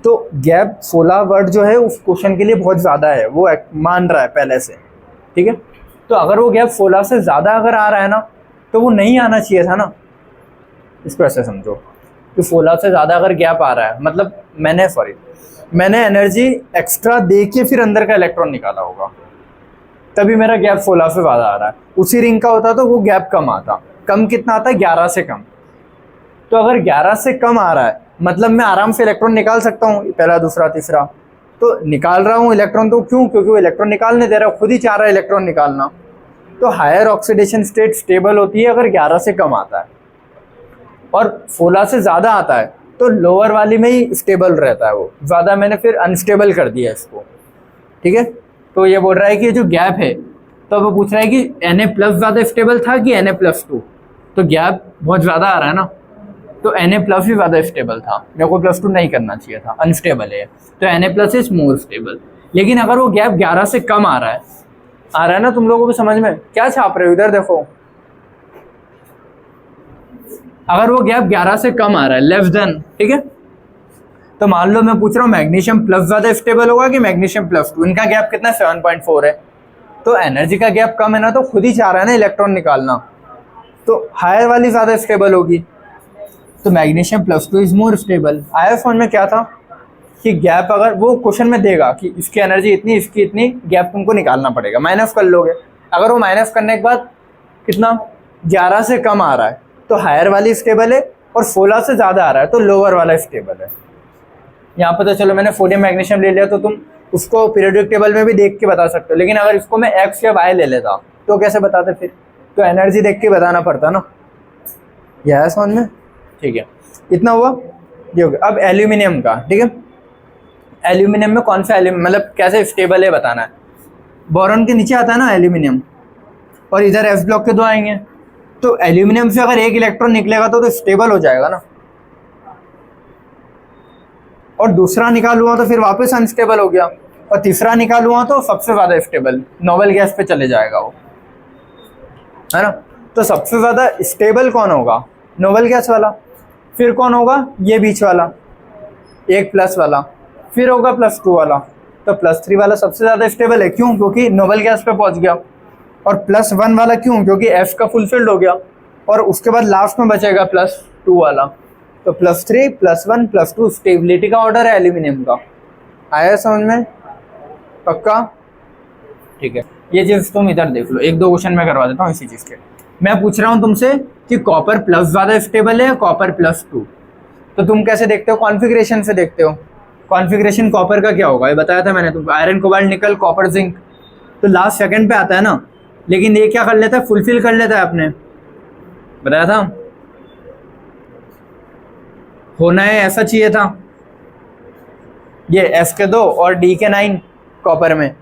तो गैप 16 वर्ड जो है उस क्वेश्चन के लिए बहुत ज़्यादा है, वो मान रहा है पहले से। ठीक है, तो अगर वो गैप 16 से ज़्यादा अगर आ रहा है ना, तो वो नहीं आना चाहिए था ना, इसको ऐसे समझो कि 16 से ज़्यादा अगर गैप आ रहा है, मतलब मैंने एनर्जी एक्स्ट्रा दे के फिर अंदर का इलेक्ट्रॉन निकाला होगा, तभी मेरा गैप 16 से ज़्यादा आ रहा है। उसी रिंग का होता तो वो गैप कम आता, कम कितना आता है, 11 से कम। तो अगर 11 से कम आ रहा है मतलब मैं आराम से इलेक्ट्रॉन निकाल सकता हूँ, पहला दूसरा तीसरा, तो निकाल रहा हूँ इलेक्ट्रॉन, तो क्यों? क्योंकि वो इलेक्ट्रॉन निकालने दे रहा है, खुद ही चाह रहा है इलेक्ट्रॉन निकालना। तो हायर ऑक्सीडेशन स्टेट स्टेबल होती है अगर 11 से कम आता है, और 16 से ज़्यादा आता है तो लोअर वाली में ही स्टेबल रहता है वो, ज़्यादा मैंने फिर अनस्टेबल कर दिया इसको, ठीक है। तो ये बोल रहा है कि ये जो गैप है, तो वो पूछ रहा है कि Na+ ज़्यादा स्टेबल था कि Na+2, तो गैप बहुत ज़्यादा आ रहा है ना, तो Na+ ही ज़्यादा स्टेबल था, मेरे को +2 नहीं करना चाहिए था, अनस्टेबल है, तो Na+ इज मोर स्टेबल। लेकिन अगर वो गैप 11 से कम आ रहा है ना, तुम लोगों को समझ में क्या छाप रहे हो? इधर देखो, अगर वो गैप 11 से कम आ रहा है, लेस देन, ठीक है, तो मान लो मैं पूछ रहा हूँ मैग्नीशियम प्लस ज़्यादा स्टेबल होगा कि मैग्नीशियम +2, इनका गैप कितना 7.4 है, तो एनर्जी का गैप कम है ना, तो खुद ही चाह रहा है ना इलेक्ट्रॉन निकालना, तो हायर वाली ज़्यादा स्टेबल होगी, तो मैग्नीशियम +2 इज मोर स्टेबल। आया समझ में क्या था कि गैप अगर वो क्वेश्चन में देगा कि इसकी एनर्जी इतनी, इसकी इतनी, गैप तुमको निकालना पड़ेगा, माइनस कर लोगे। अगर वो माइनस करने के बाद कितना 11 से कम आ रहा है तो हायर वाली स्टेबल है, और 16 से ज़्यादा आ रहा है तो लोअर वाला स्टेबल है। यहाँ पर तो चलो मैंने सोडियम मैग्नीशियम ले लिया, तो तुम उसको पीरियोडिक टेबल में भी देख के बता सकते हो, लेकिन अगर इसको मैं X या Y ले लेता तो कैसे बताते फिर? तो एनर्जी देख के बताना पड़ता ना। यह है समझ में? ठीक है, इतना हुआ, ये हो गया। अब एल्यूमिनियम का, ठीक है, एल्यूमिनियम में कौन सा एल्यूमिनियम मतलब कैसे स्टेबल है बताना है। बोरॉन के नीचे आता है ना एल्यूमिनियम, और इधर एस ब्लॉक के 2 आएंगे, तो एल्यूमिनियम से अगर एक इलेक्ट्रॉन निकलेगा तो स्टेबल हो जाएगा ना, और दूसरा निकालूंगा तो फिर वापस अनस्टेबल हो गया, और तीसरा निकालूंगा तो सबसे ज़्यादा स्टेबल नोबल गैस पे चले जाएगा वो, है ना। तो सबसे ज़्यादा स्टेबल कौन होगा? नोबल गैस वाला। फिर कौन होगा? ये बीच वाला, एक प्लस वाला, फिर होगा +2 वाला। तो +3 वाला सबसे ज़्यादा स्टेबल है, क्यों? क्योंकि नोबल गैस पे पहुंच गया। और +1 वाला क्यों? क्योंकि F का फुलफिल्ड हो गया, और उसके बाद लास्ट में बचेगा +2 वाला। तो +3 +1 +2 स्टेबिलिटी का ऑर्डर है एल्यूमिनियम का। आया समझ में? पक्का? ठीक है, ये चीज़ तुम इधर देख लो, 1-2 क्वेश्चन मैं करवा देता हूँ इसी चीज़ के। मैं पूछ रहा हूँ तुमसे कि कॉपर प्लस ज़्यादा स्टेबल है, कॉपर +2, तो तुम कैसे देखते हो? कॉन्फ़िगरेशन से देखते हो। कॉन्फ़िगरेशन कॉपर का क्या होगा? ये बताया था मैंने तुमको, iron cobalt nickel copper zinc, तो लास्ट सेकंड पे आता है ना, लेकिन ये क्या कर लेता है? फुलफिल कर लेता है, आपने बताया था, होना है ऐसा चाहिए था, ये S के 2 और D के 9 कॉपर में,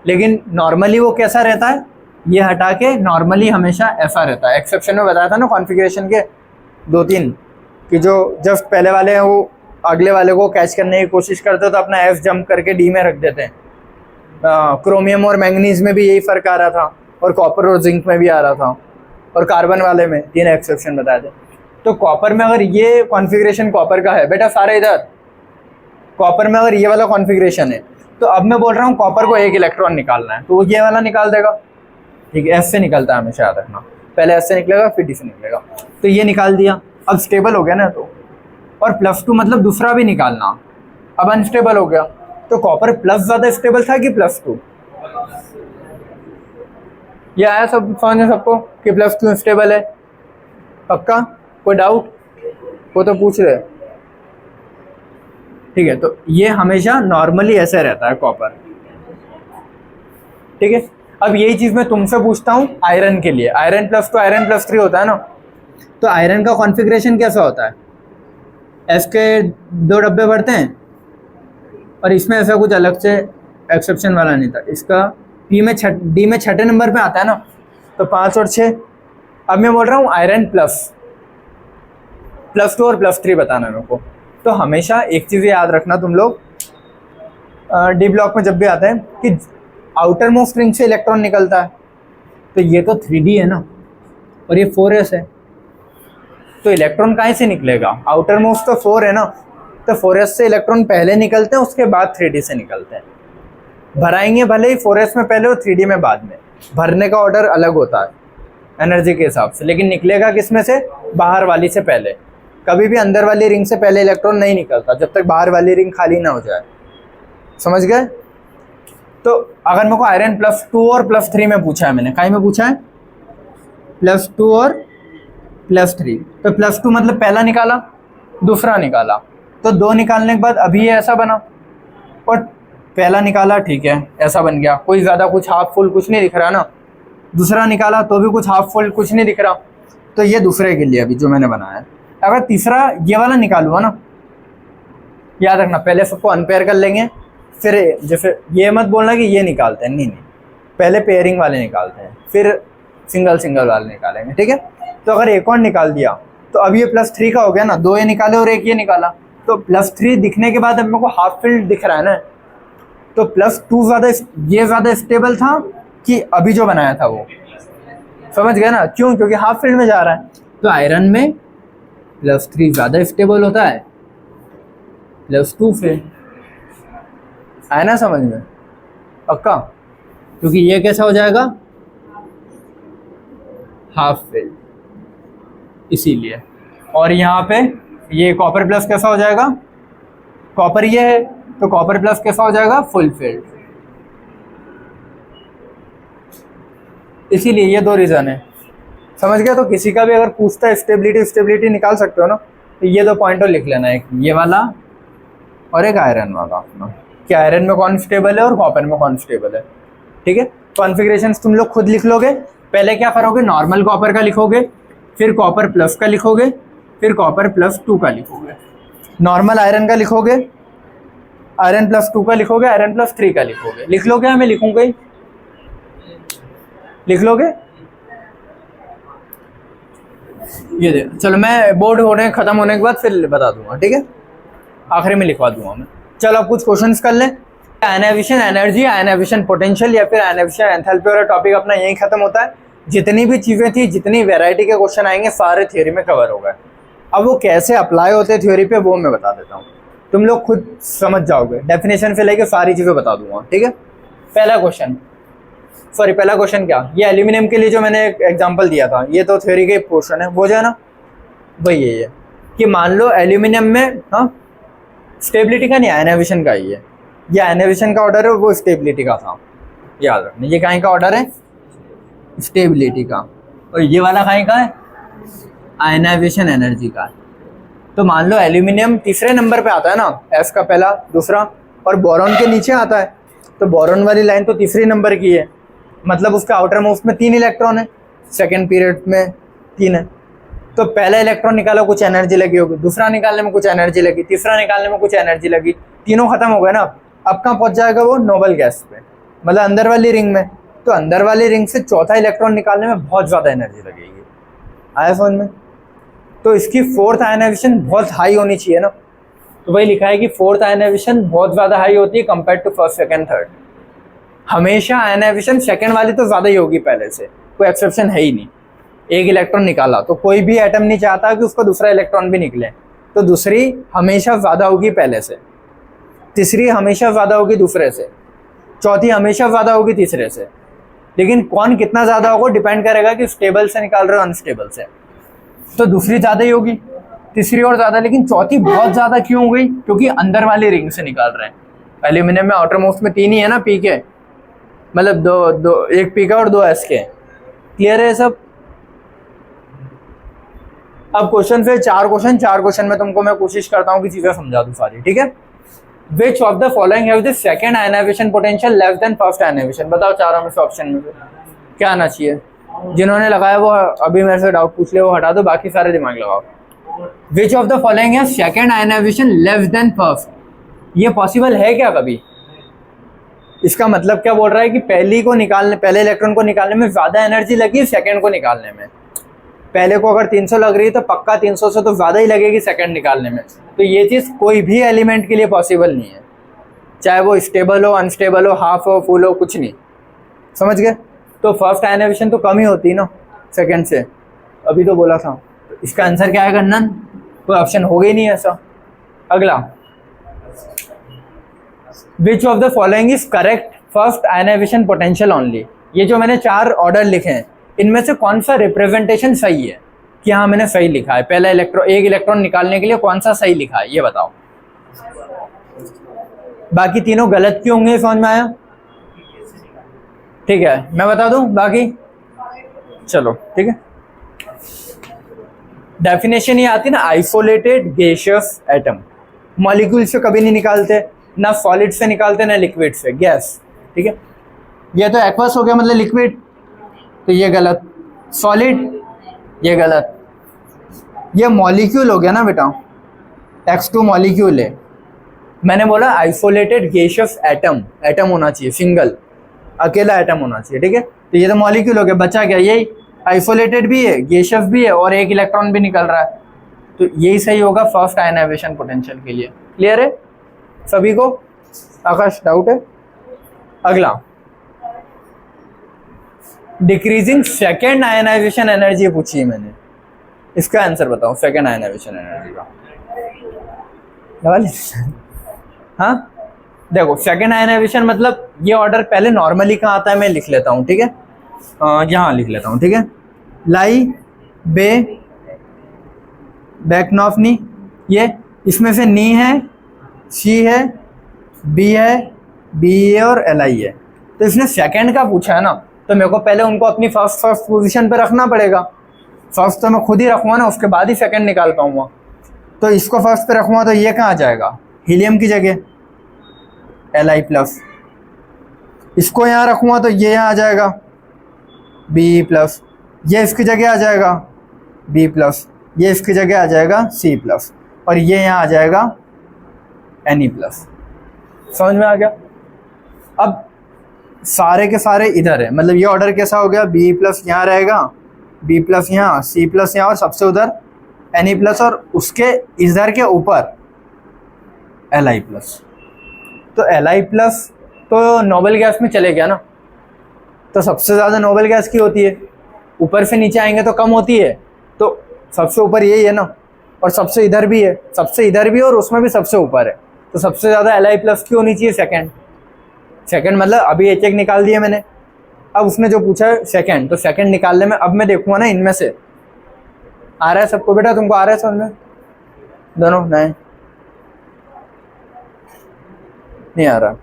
लेकिन नॉर्मली वो कैसा रहता है? ये हटा के नॉर्मली हमेशा ऐसा रहता है। एक्सेप्शन में बताया था ना कॉन्फ़िगरेशन के 2-3 कि जो जस्ट पहले वाले हैं वो अगले वाले को कैच करने की कोशिश करते तो अपना F जंप करके D में रख देते हैं। क्रोमियम और मैंगनीज में भी यही फ़र्क आ रहा था, और कॉपर और जिंक में भी आ रहा था, और कार्बन वाले में 3 एक्सेप्शन बताए थे। तो कॉपर में अगर ये कॉन्फ़िगरेशन कॉपर का है बेटा, सारे इधर कॉपर में अगर ये वाला कॉन्फ़िगरेशन है, तो अब मैं बोल रहा हूँ कॉपर को एक इलेक्ट्रॉन निकालना है, तो वो ये वाला निकाल देगा, ठीक है। S से निकलता है हमेशा, याद रखना, पहले S से निकलेगा फिर D से निकलेगा। तो ये निकाल दिया, अब स्टेबल हो गया ना, तो और +2 मतलब दूसरा भी निकालना, अब अनस्टेबल हो गया। तो कॉपर प्लस ज़्यादा स्टेबल था कि +2? ये आया सब समझ में सबको कि +2 स्टेबल है? पक्का? कोई डाउट? वो तो पूछ रहे, ठीक है। तो ये हमेशा नॉर्मली ऐसे रहता है कॉपर, ठीक है। अब यही चीज़ मैं तुमसे पूछता हूँ आयरन के लिए, आयरन +2 आयरन +3 होता है ना, तो आयरन का कॉन्फ़िगरेशन कैसा होता है? S के 2 डब्बे भरते हैं, और इसमें ऐसा कुछ अलग से एक्सेप्शन वाला नहीं था, इसका D में छठे नंबर पे आता है ना, तो 5 और 6। अब मैं बोल रहा हूँ आयरन +2 और +3 बताना मेरे को। तो हमेशा एक चीज़ याद रखना तुम लोग, D ब्लॉक में जब भी आता है कि आउटर मोस्ट रिंग से इलेक्ट्रॉन निकलता है, तो ये तो 3D है ना, और ये 4s है, तो इलेक्ट्रॉन कहाँ से निकलेगा? आउटर मोस्ट तो 4 है ना, तो 4s से इलेक्ट्रॉन पहले निकलते हैं, उसके बाद 3D से निकलते हैं। भराएंगे भले ही 4s में पहले और 3D में बाद में, भरने का ऑर्डर अलग होता है एनर्जी के हिसाब से, लेकिन निकलेगा किस में से? बाहर वाली से पहले। कभी भी अंदर वाली रिंग से पहले इलेक्ट्रॉन नहीं निकलता जब तक बाहर वाली रिंग खाली ना हो जाए, समझ गए? तो अगर मेरे को आयरन +2 और +3 में पूछा है, मैंने काई में पूछा है? +2 और +3, तो +2 मतलब पहला निकाला, दूसरा निकाला, तो 2 निकालने के बाद अभी ये ऐसा बना, और पहला निकाला, ठीक है, ऐसा बन गया, कोई ज़्यादा कुछ हाफ फुल कुछ नहीं दिख रहा ना। दूसरा निकाला तो भी कुछ हाफ फुल कुछ नहीं दिख रहा, तो ये दूसरे के लिए अभी जो मैंने बनाया है। अगर तीसरा ये वाला निकालूंगा ना, याद रखना पहले सबको अनपेयर कर लेंगे, फिर जैसे ये मत बोलना कि ये निकालते हैं, नहीं नहीं, पहले पेयरिंग वाले निकालते हैं, फिर सिंगल सिंगल वाले निकालेंगे, ठीक है। तो अगर एक और निकाल दिया तो अब ये +3 का हो गया ना, 2 ये निकाले और 1 ये निकाला, तो +3 दिखने के बाद अब मेरे को हाफ फील्ड दिख रहा है ना, तो +2 ज़्यादा, ये ज़्यादा स्टेबल था कि अभी जो बनाया था वो, समझ गए ना, क्यों? क्योंकि हाफ फील्ड में जा रहा है। तो आयरन में +3 ज़्यादा स्टेबल होता है +2 से, आया ना समझ में? पक्का? क्योंकि ये कैसा हो जाएगा, हाफ फील्ड, इसीलिए। और यहाँ पे ये कॉपर प्लस कैसा हो जाएगा, कॉपर ये है तो कॉपर प्लस कैसा हो जाएगा, फुल फील्ड। इसीलिए ये 2 रीज़न है, समझ गया? तो किसी का भी अगर पूछता है स्टेबिलिटी निकाल सकते हो ना, तो ये 2 पॉइंट और लिख लेना, एक ये वाला और एक आयरन वाला अपना, कि आयरन में कौन स्टेबल है और कॉपर में कौन स्टेबल है, ठीक है। कॉन्फ़िगरेशंस तुम लोग खुद लिख लोगे। पहले क्या करोगे, नॉर्मल कॉपर का लिखोगे, फिर कॉपर प्लस का लिखोगे, फिर कॉपर +2 का लिखोगे, नॉर्मल आयरन का लिखोगे, आयरन +2 का लिखोगे, आयरन +3 का लिखोगे। लिख लोगे या मैं लिखूंगा ही? लिख लोगे? ये दे, चलो मैं बोर्ड होने खत्म होने के बाद फिर बता दूंगा, ठीक है, आखिरी में लिखवा दूंगा मैं। चलो अब कुछ क्वेश्चंस कर लें। आयनाइजेशन एनर्जी, आयनाइजेशन पोटेंशियल या फिर आयनाइजेशन एंथैल्पी वाला टॉपिक अपना यही खत्म होता है। जितनी भी चीज़ें थी, जितनी वैरायटी के क्वेश्चन आएंगे, सारे थ्योरी में कवर हो गए। अब वो कैसे अप्लाई होते हैं थ्योरी पे, वो मैं बता देता हूँ, तुम लोग खुद समझ जाओगे। डेफिनेशन से लेके सारी चीज़ें बता दूंगा, ठीक है। पहला क्वेश्चन क्या, ये एल्यूमिनियम के लिए जो मैंने एग्जाम्पल दिया था, ये तो थ्योरी के पोर्शन है, वो जो है ना वही यही है कि मान लो एल्यूमिनियम में, हाँ, स्टेबिलिटी का नहीं, आयनाइजेशन का ही है। ये आयनाइजेशन का ऑर्डर है, वो स्टेबिलिटी का था, याद रखना। ये कहीं का ऑर्डर है, स्टेबिलिटी का, और ये वाला कहीं का है, आयनाइजेशन एनर्जी का। तो मान लो एल्यूमिनियम तीसरे नंबर पे आता है ना, एस का पहला, दूसरा, और बोरॉन के नीचे आता है, तो बोरॉन वाली लाइन तो तीसरी नंबर की है, मतलब उसका आउटर मोस्ट में 3 इलेक्ट्रॉन है, सेकेंड पीरियड में 3 है। तो पहला इलेक्ट्रॉन निकाला, कुछ एनर्जी लगी होगी, दूसरा निकालने में कुछ एनर्जी लगी, तीसरा निकालने में कुछ एनर्जी लगी, तीनों खत्म हो गए ना। अब कहाँ पहुंच जाएगा वो, नोबल गैस पे, मतलब अंदर वाली रिंग में। तो अंदर वाली रिंग से चौथा इलेक्ट्रॉन निकालने में बहुत ज़्यादा एनर्जी लगेगी, आया समझ में? तो इसकी 4th आयनाइजेशन बहुत हाई होनी चाहिए ना, तो वही लिखा है कि 4th आयनाइजेशन बहुत ज़्यादा हाई होती है compare to first, second, third. हमेशा आयनाइजेशन सेकेंड वाली तो ज़्यादा ही होगी पहले से, कोई एक्सेप्शन है ही नहीं। एक इलेक्ट्रॉन निकाला तो कोई भी एटम नहीं चाहता कि उसका दूसरा इलेक्ट्रॉन भी निकले, तो दूसरी हमेशा ज़्यादा होगी पहले से, तीसरी हमेशा ज़्यादा होगी दूसरे से, चौथी हमेशा ज़्यादा होगी तीसरे से। लेकिन कौन कितना ज़्यादा होगा डिपेंड करेगा कि स्टेबल से निकाल रहे हो अनस्टेबल से, तो दूसरी ज़्यादा ही होगी, तीसरी और ज़्यादा। लेकिन चौथी बहुत ज़्यादा क्यों हो गई, क्योंकि अंदर वाली रिंग से निकाल रहे हैं। एल्यूमिनियम में आउटर मोस्ट में 3 ही है ना, पी के, मतलब दो, एक पी का और 2 एस के। क्लियर है सब? अब क्वेश्चन फिर 4 क्वेश्चन में तुमको मैं कोशिश करता हूँ कि चीज़ें समझा दूँ सारी, ठीक है। Which of the following have the second ionization potential less than first ionization, बताओ चारों में से ऑप्शन में क्या आना चाहिए। जिन्होंने लगाया वो अभी मेरे से डाउट पूछ ले, वो हटा दो, बाकी सारे दिमाग लगाओ। Which of the following have second ionization less than first, ये पॉसिबल है क्या कभी? इसका मतलब क्या बोल रहा है कि पहले इलेक्ट्रॉन को निकालने में ज़्यादा एनर्जी लगी सेकंड को निकालने में। पहले को अगर 300 लग रही है तो पक्का 300 से तो ज़्यादा ही लगेगी सेकंड निकालने में। तो ये चीज़ कोई भी एलिमेंट के लिए पॉसिबल नहीं है, चाहे वो स्टेबल हो, अनस्टेबल हो, हाफ हो, फुल हो, कुछ नहीं, समझ गए? तो फर्स्ट आयनाइजेशन तो कम ही होती है ना सेकंड से, अभी तो बोला था। तो इसका आंसर क्या आएगा? नन, कोई ऑप्शन हो गई नहीं ऐसा। अगला, which of the following is correct first ionization potential only. ये जो मैंने 4 ऑर्डर लिखे हैं, इनमें से कौन सा रिप्रेजेंटेशन सही है कि हाँ मैंने सही लिखा है, पहला एक इलेक्ट्रॉन निकालने के लिए कौन सा सही लिखा है, ये बताओ। बाकी तीनों गलत क्यों होंगे, समझ में आया? ठीक है, मैं बता दूं बाकी, चलो ठीक है। डेफिनेशन ये आती है ना, आइसोलेटेड गैसियस एटम, मॉलिक्यूल से कभी नहीं निकालते, ना सॉलिड से निकालते ना लिक्विड से, गैस, ठीक है। ये तो एक्वस हो गया मतलब लिक्विड, तो ये गलत। सॉलिड, ये गलत। ये मॉलिक्यूल हो गया ना बेटा, X2 मॉलिक्यूल है। मैंने बोला आइसोलेटेड गैसियस एटम, एटम होना चाहिए, सिंगल, अकेला एटम होना चाहिए, ठीक है। तो ये तो मॉलिक्यूल हो गया, बचा क्या, यही आइसोलेटेड भी है, गैसियस भी है और एक इलेक्ट्रॉन भी निकल रहा है, तो यही सही होगा फर्स्ट आयनाइजेशन पोटेंशियल के लिए। क्लियर है सभी को? आकाश डाउट है? अगला, डिक्रीजिंग सेकेंड आयनाइजेशन एनर्जी पूछी है मैंने, इसका आंसर बताओ सेकेंड आयनाइजेशन एनर्जी का। हाँ देखो, सेकेंड आयनाइजेशन मतलब ये ऑर्डर पहले नॉर्मली कहाँ आता है मैं लिख लेता हूँ, ठीक है। यहाँ लिख लेता हूँ, ठीक है। लाई, बे, बैकनॉफनी, ये इसमें से नी है, सी है, बी है, बी ए और एल आई है। तो इसने सेकंड का पूछा है ना, तो मेरे को पहले उनको अपनी फर्स्ट पोजीशन पे रखना पड़ेगा। फर्स्ट तो मैं खुद ही रखूँगा ना, उसके बाद ही सेकंड निकाल पाऊंगा। तो इसको फर्स्ट पे रखूँगा तो ये कहाँ जाएगा, हीलियम की जगह Li प्लस। इसको यहाँ रखूँगा तो ये यहाँ आ जाएगा Be प्लस, ये इसकी जगह आ जाएगा B प्लस, ये इसकी जगह आ जाएगा C प्लस, और ये यहाँ आ जाएगा Ne प्लस। समझ में आ गया? अब सारे के सारे इधर है, मतलब ये ऑर्डर कैसा हो गया, B प्लस यहाँ रहेगा, B प्लस यहाँ, C प्लस यहाँ, और सबसे उधर Ne प्लस, और उसके इधर के ऊपर Li प्लस। तो Li प्लस तो नोबल गैस में चले गया ना, तो सबसे ज़्यादा नोबल गैस की होती है, ऊपर से नीचे आएंगे तो कम होती है, तो सबसे ऊपर यही है ना, और सबसे इधर भी है, सबसे इधर भी और उसमें भी सबसे ऊपर है, तो सबसे ज़्यादा Li प्लस की होनी चाहिए सेकंड। सेकंड मतलब अभी एक एक निकाल दिए मैंने, अब उसने जो पूछा है सेकंड, तो सेकंड निकालने में अब मैं देखूँगा ना इनमें से आ रहा है सबको। बेटा तुमको आ रहा है समझ में? दोनों नहीं आ रहा।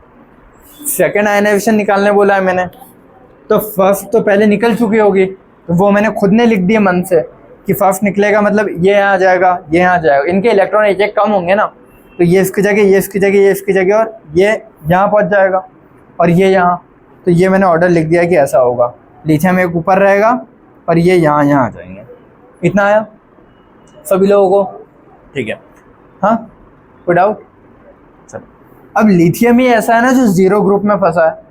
सेकंड आयनाइजेशन निकालने बोला है मैंने, तो फर्स्ट तो पहले निकल चुकी होगी, तो वो मैंने खुद ने लिख दिया मन से कि फर्स्ट निकलेगा मतलब ये यहाँ जाएगा, ये यहाँ जाएगा। इनके इलेक्ट्रॉन एक एक कम होंगे ना, तो ये इसकी जगह, ये इसकी जगह, ये इसकी जगह, और ये यहाँ पहुँच जाएगा और ये यहाँ। तो ये मैंने ऑर्डर लिख दिया कि ऐसा होगा, लिथियम एक ऊपर रहेगा और ये यहाँ आ जाएंगे। इतना आया सभी लोगों को? ठीक है, हाँ कोई डाउट? चलो, अब लिथियम ही ऐसा है ना जो जीरो ग्रुप में फंसा है,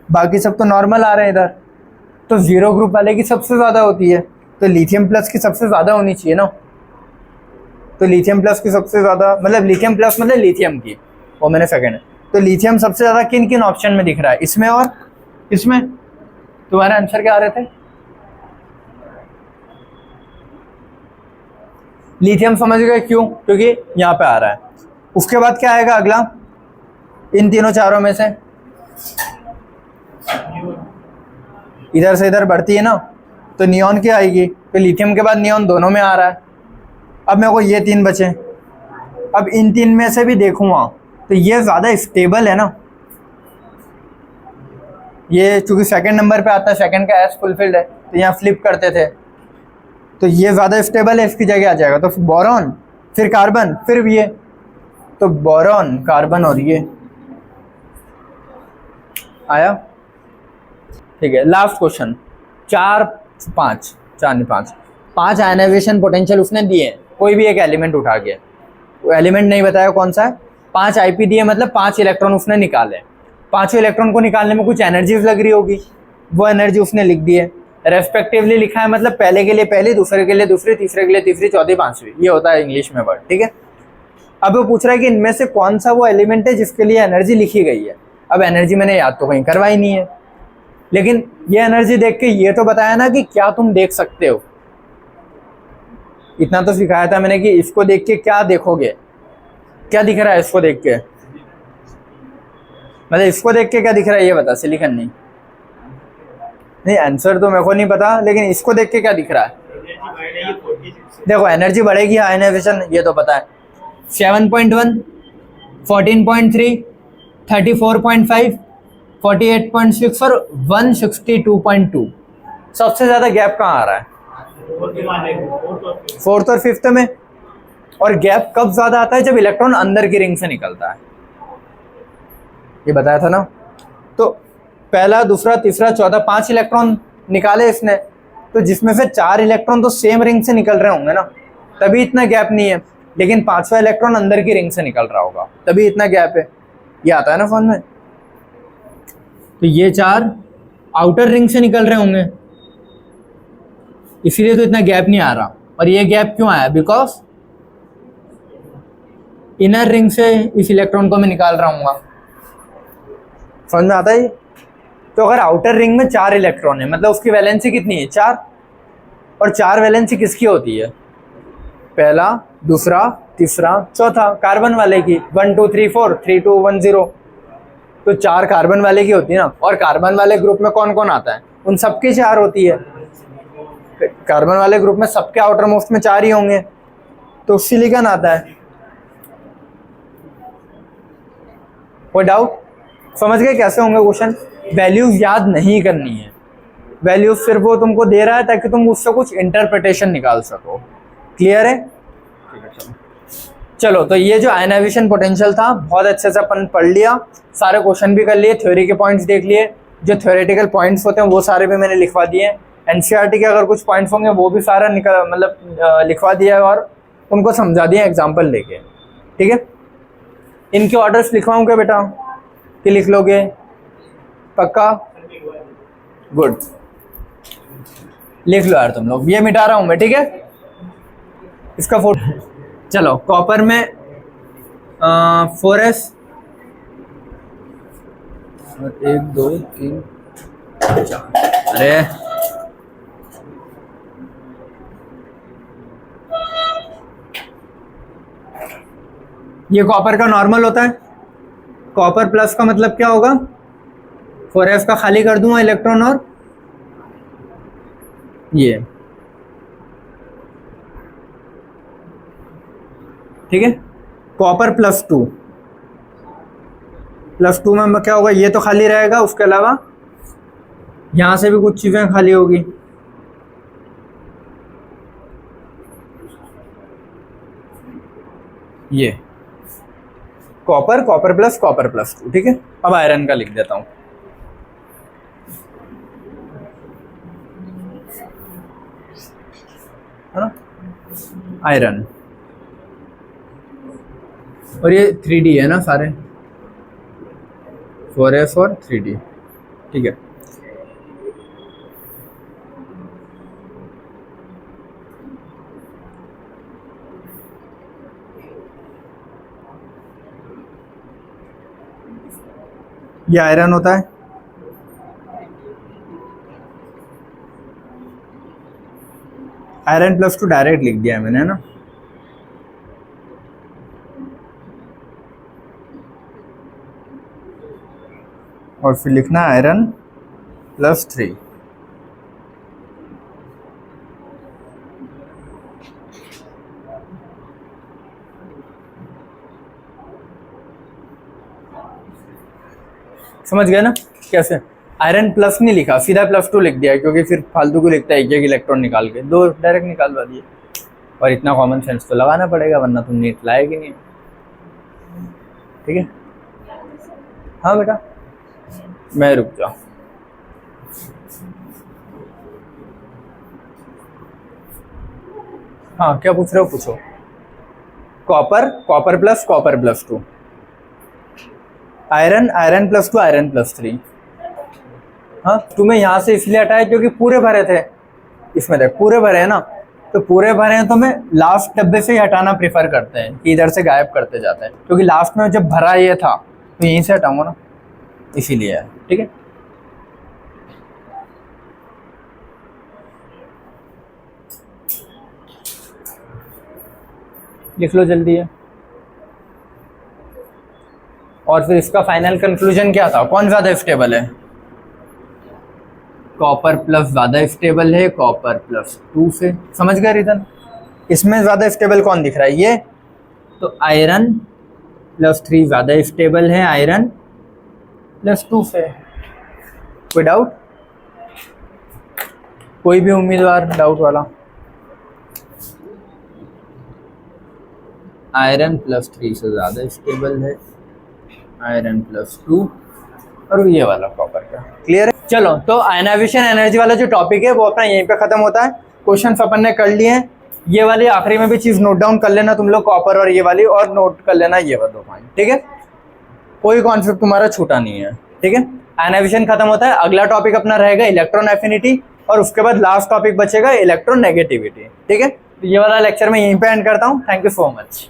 बाकी सब तो नॉर्मल आ रहे हैं इधर, तो जीरो ग्रुप वाले की सबसे ज़्यादा होती है, तो लिथियम प्लस की सबसे ज़्यादा होनी चाहिए ना। तो लिथियम प्लस की सबसे ज़्यादा मतलब लिथियम प्लस मतलब लिथियम की, वो मैंने सेकेंड है। तो लिथियम सबसे ज़्यादा किन किन ऑप्शन में दिख रहा है, इसमें और इसमें? तुम्हारे आंसर क्या आ रहे थे? लिथियम समझ गए क्यों? क्योंकि यहाँ पे आ रहा है। उसके बाद क्या आएगा अगला इन तीनों चारों में से? इधर से इधर बढ़ती है ना, तो नियॉन की आएगी, तो लिथियम के बाद नियॉन दोनों में आ रहा है। अब मेरे को ये तीन बचे, अब इन तीन में से भी देखूँगा तो ये ज़्यादा स्टेबल है ना, ये चूँकि सेकंड नंबर पे आता है, सेकंड का एस फुलफिल्ड है, तो यहाँ फ्लिप करते थे, तो ये ज़्यादा स्टेबल है, इसकी जगह आ जाएगा। तो बोरॉन, फिर कार्बन, फिर ये, तो बोरॉन, कार्बन और ये आया। ठीक है, लास्ट क्वेश्चन, पांच आयनाइजेशन पोटेंशियल उसने दिए, कोई भी एक एलिमेंट उठा के, वो एलिमेंट नहीं बताया कौन सा है, 5 आईपी दिए, मतलब 5 इलेक्ट्रॉन उसने निकाले। 5 इलेक्ट्रॉन को निकालने में कुछ एनर्जीज लग रही होगी, वो एनर्जी उसने लिख दी है, रेस्पेक्टिवली लिखा है, मतलब पहले के लिए पहली, दूसरे के लिए दूसरी, तीसरे के लिए तीसरी, चौथी, पांचवी, ये होता है इंग्लिश में वर्ड। ठीक है, अब वो पूछ रहा है कि इनमें से कौन सा वो एलिमेंट है जिसके लिए एनर्जी लिखी गई है। अब एनर्जी मैंने याद तो कहीं करवाई नहीं है, लेकिन ये एनर्जी देख के ये तो बताया ना कि क्या तुम देख सकते हो, इतना तो सिखाया था मैंने कि इसको देख के क्या देखोगे, क्या दिख रहा है इसको देख के, मतलब इसको देख के क्या दिख रहा है ये बता। सिलिकॉन नहीं, आंसर तो मेरे को नहीं पता, लेकिन इसको देख के क्या दिख रहा है? देखो एनर्जी बढ़ेगी, आयनाइजेशन ये तो पता है, 7.1, 14.3, 34.5, 48.6 और 162.2। सबसे ज्यादा गैप कहाँ आ रहा है? फोर्थ और फिफ्थ में। और गैप कब ज्यादा आता है? जब इलेक्ट्रॉन अंदर की रिंग से निकलता है। ये बताया था ना। तो पहला, दूसरा, तीसरा, चौथा, 5 इलेक्ट्रॉन निकाले इसने, तो जिसमें से 4 इलेक्ट्रॉन तो सेम रिंग से निकल रहे होंगे ना, तभी इतना गैप नहीं है। लेकिन 5वां इलेक्ट्रॉन अंदर की रिंग से निकल रहा होगा, तभी इतना गैप है। ये आता है ना फॉर्म में। तो ये 4 आउटर रिंग से निकल रहे होंगे, इसीलिए तो इतना गैप नहीं आ रहा। और ये गैप क्यों आया? बिकॉज इनर रिंग से इस इलेक्ट्रॉन को मैं निकाल रहा हूँ। समझ में आता है? तो अगर आउटर रिंग में 4 इलेक्ट्रॉन है, मतलब उसकी वैलेंसी कितनी है? 4। और 4 वैलेंसी किसकी होती है? पहला, दूसरा, तीसरा, चौथा, कार्बन वाले की। 1 2 3 4, 3 2 1 0। तो 4 कार्बन वाले की होती है ना। और कार्बन वाले ग्रुप में कौन कौन आता है? उन सबकी 4 होती है। कार्बन वाले ग्रुप में सबके आउटर मोस्ट में 4 ही होंगे, तो सिलिकॉन आता है। कोई डाउट? समझ गए कैसे होंगे क्वेश्चन? वैल्यूज याद नहीं करनी है, वैल्यूज सिर्फ वो तुमको दे रहा है ताकि तुम उससे कुछ इंटरप्रिटेशन निकाल सको। क्लियर है? चलो, तो ये जो आयनाइजेशन पोटेंशियल था, बहुत अच्छे से अपन पढ़ लिया, सारे क्वेश्चन भी कर लिए, थ्योरी के पॉइंट्स देख लिए, जो थ्योरेटिकल पॉइंट्स होते हैं वो सारे भी मैंने लिखवा दिए। एनसीईआरटी के अगर कुछ पॉइंट्स होंगे वो भी सारा लिखवा दिया है और उनको समझा दिया एग्जाम्पल लेके। ठीक है, इनके ऑर्डर्स लिखवाऊँ क्या बेटा, कि लिख लोगे? पक्का? गुड, लिख लो यार तुम लोग। ये मिटा रहा हूँ मैं, ठीक है, इसका फोटो। चलो, कॉपर में 4s, 1 2 3 4। अरे ये कॉपर का नॉर्मल होता है। कॉपर प्लस का मतलब क्या होगा? 4s का खाली कर दूंगा इलेक्ट्रॉन, और ये, ठीक है। कॉपर +2 में क्या होगा? ये तो खाली रहेगा, उसके अलावा यहां से भी कुछ चीजें खाली होगी। ये कॉपर प्लस कॉपर +2, ठीक है। अब आयरन का लिख देता हूं। है ना, आयरन। और ये 3D है ना सारे, 4s और 3D, ठीक है। ये आयरन होता है। आयरन +2 डायरेक्ट लिख दिया है मैंने, है ना। और फिर लिखना आयरन +3। समझ गए ना कैसे? आयरन प्लस नहीं लिखा, सीधा +2 लिख दिया, क्योंकि फिर फालतू को लिखता है एक इलेक्ट्रॉन निकाल के, 2 डायरेक्ट निकालवा दिए। और इतना कॉमन सेंस तो लगाना पड़ेगा, वरना तुम नीट लाएगी नहीं। ठीक है, हाँ बेटा, मैं रुक जाओ। हाँ, क्या पूछ रहे हो? पूछो। Copper plus copper +2, iron +2, iron +3। हाँ, तुम्हें यहाँ से इसलिए हटाया क्योंकि पूरे भरे थे। इसमें देख, पूरे भरे हैं ना, तो पूरे भरे हैं तो मैं लास्ट डब्बे से ही हटाना प्रेफर करते हैं कि इधर से गायब करते जाते हैं, क्योंकि लास्ट में जब भरा ये था तो यहीं से हटाऊंगा ना, इसीलिए है। ठीक है, लिख लो जल्दी है। और फिर इसका फाइनल कंक्लूजन क्या था? कौन ज़्यादा स्टेबल है? कॉपर प्लस ज़्यादा स्टेबल है कॉपर +2 से। समझ गए रीजन? इसमें ज़्यादा स्टेबल कौन दिख रहा है? ये। तो आयरन +3 ज़्यादा स्टेबल है आयरन +2 से। कोई डाउट? कोई भी उम्मीदवार डाउट वाला? आयरन +3 से ज़्यादा स्टेबल है आयरन +2 और ये वाला कॉपर का। क्लियर है? चलो, तो आयनाइजेशन एनर्जी वाला जो टॉपिक है वो अपना यहीं पे खत्म होता है। क्वेश्चंस अपन ने कर लिए हैं। ये वाली आखिरी में भी चीज नोट डाउन कर लेना तुम लोग, कॉपर और ये वाली, और नोट कर लेना ये वाला पॉइंट। ठीक है, कोई कॉन्सेप्ट तुम्हारा छूटा नहीं है। ठीक है, आयनाइजेशन खत्म होता है। अगला टॉपिक अपना रहेगा इलेक्ट्रॉन एफिनिटी, और उसके बाद लास्ट टॉपिक बचेगा इलेक्ट्रॉन नेगेटिविटी। ठीक है, तो ये वाला लेक्चर मैं यहीं पे एंड करता हूँ। Thank you so much.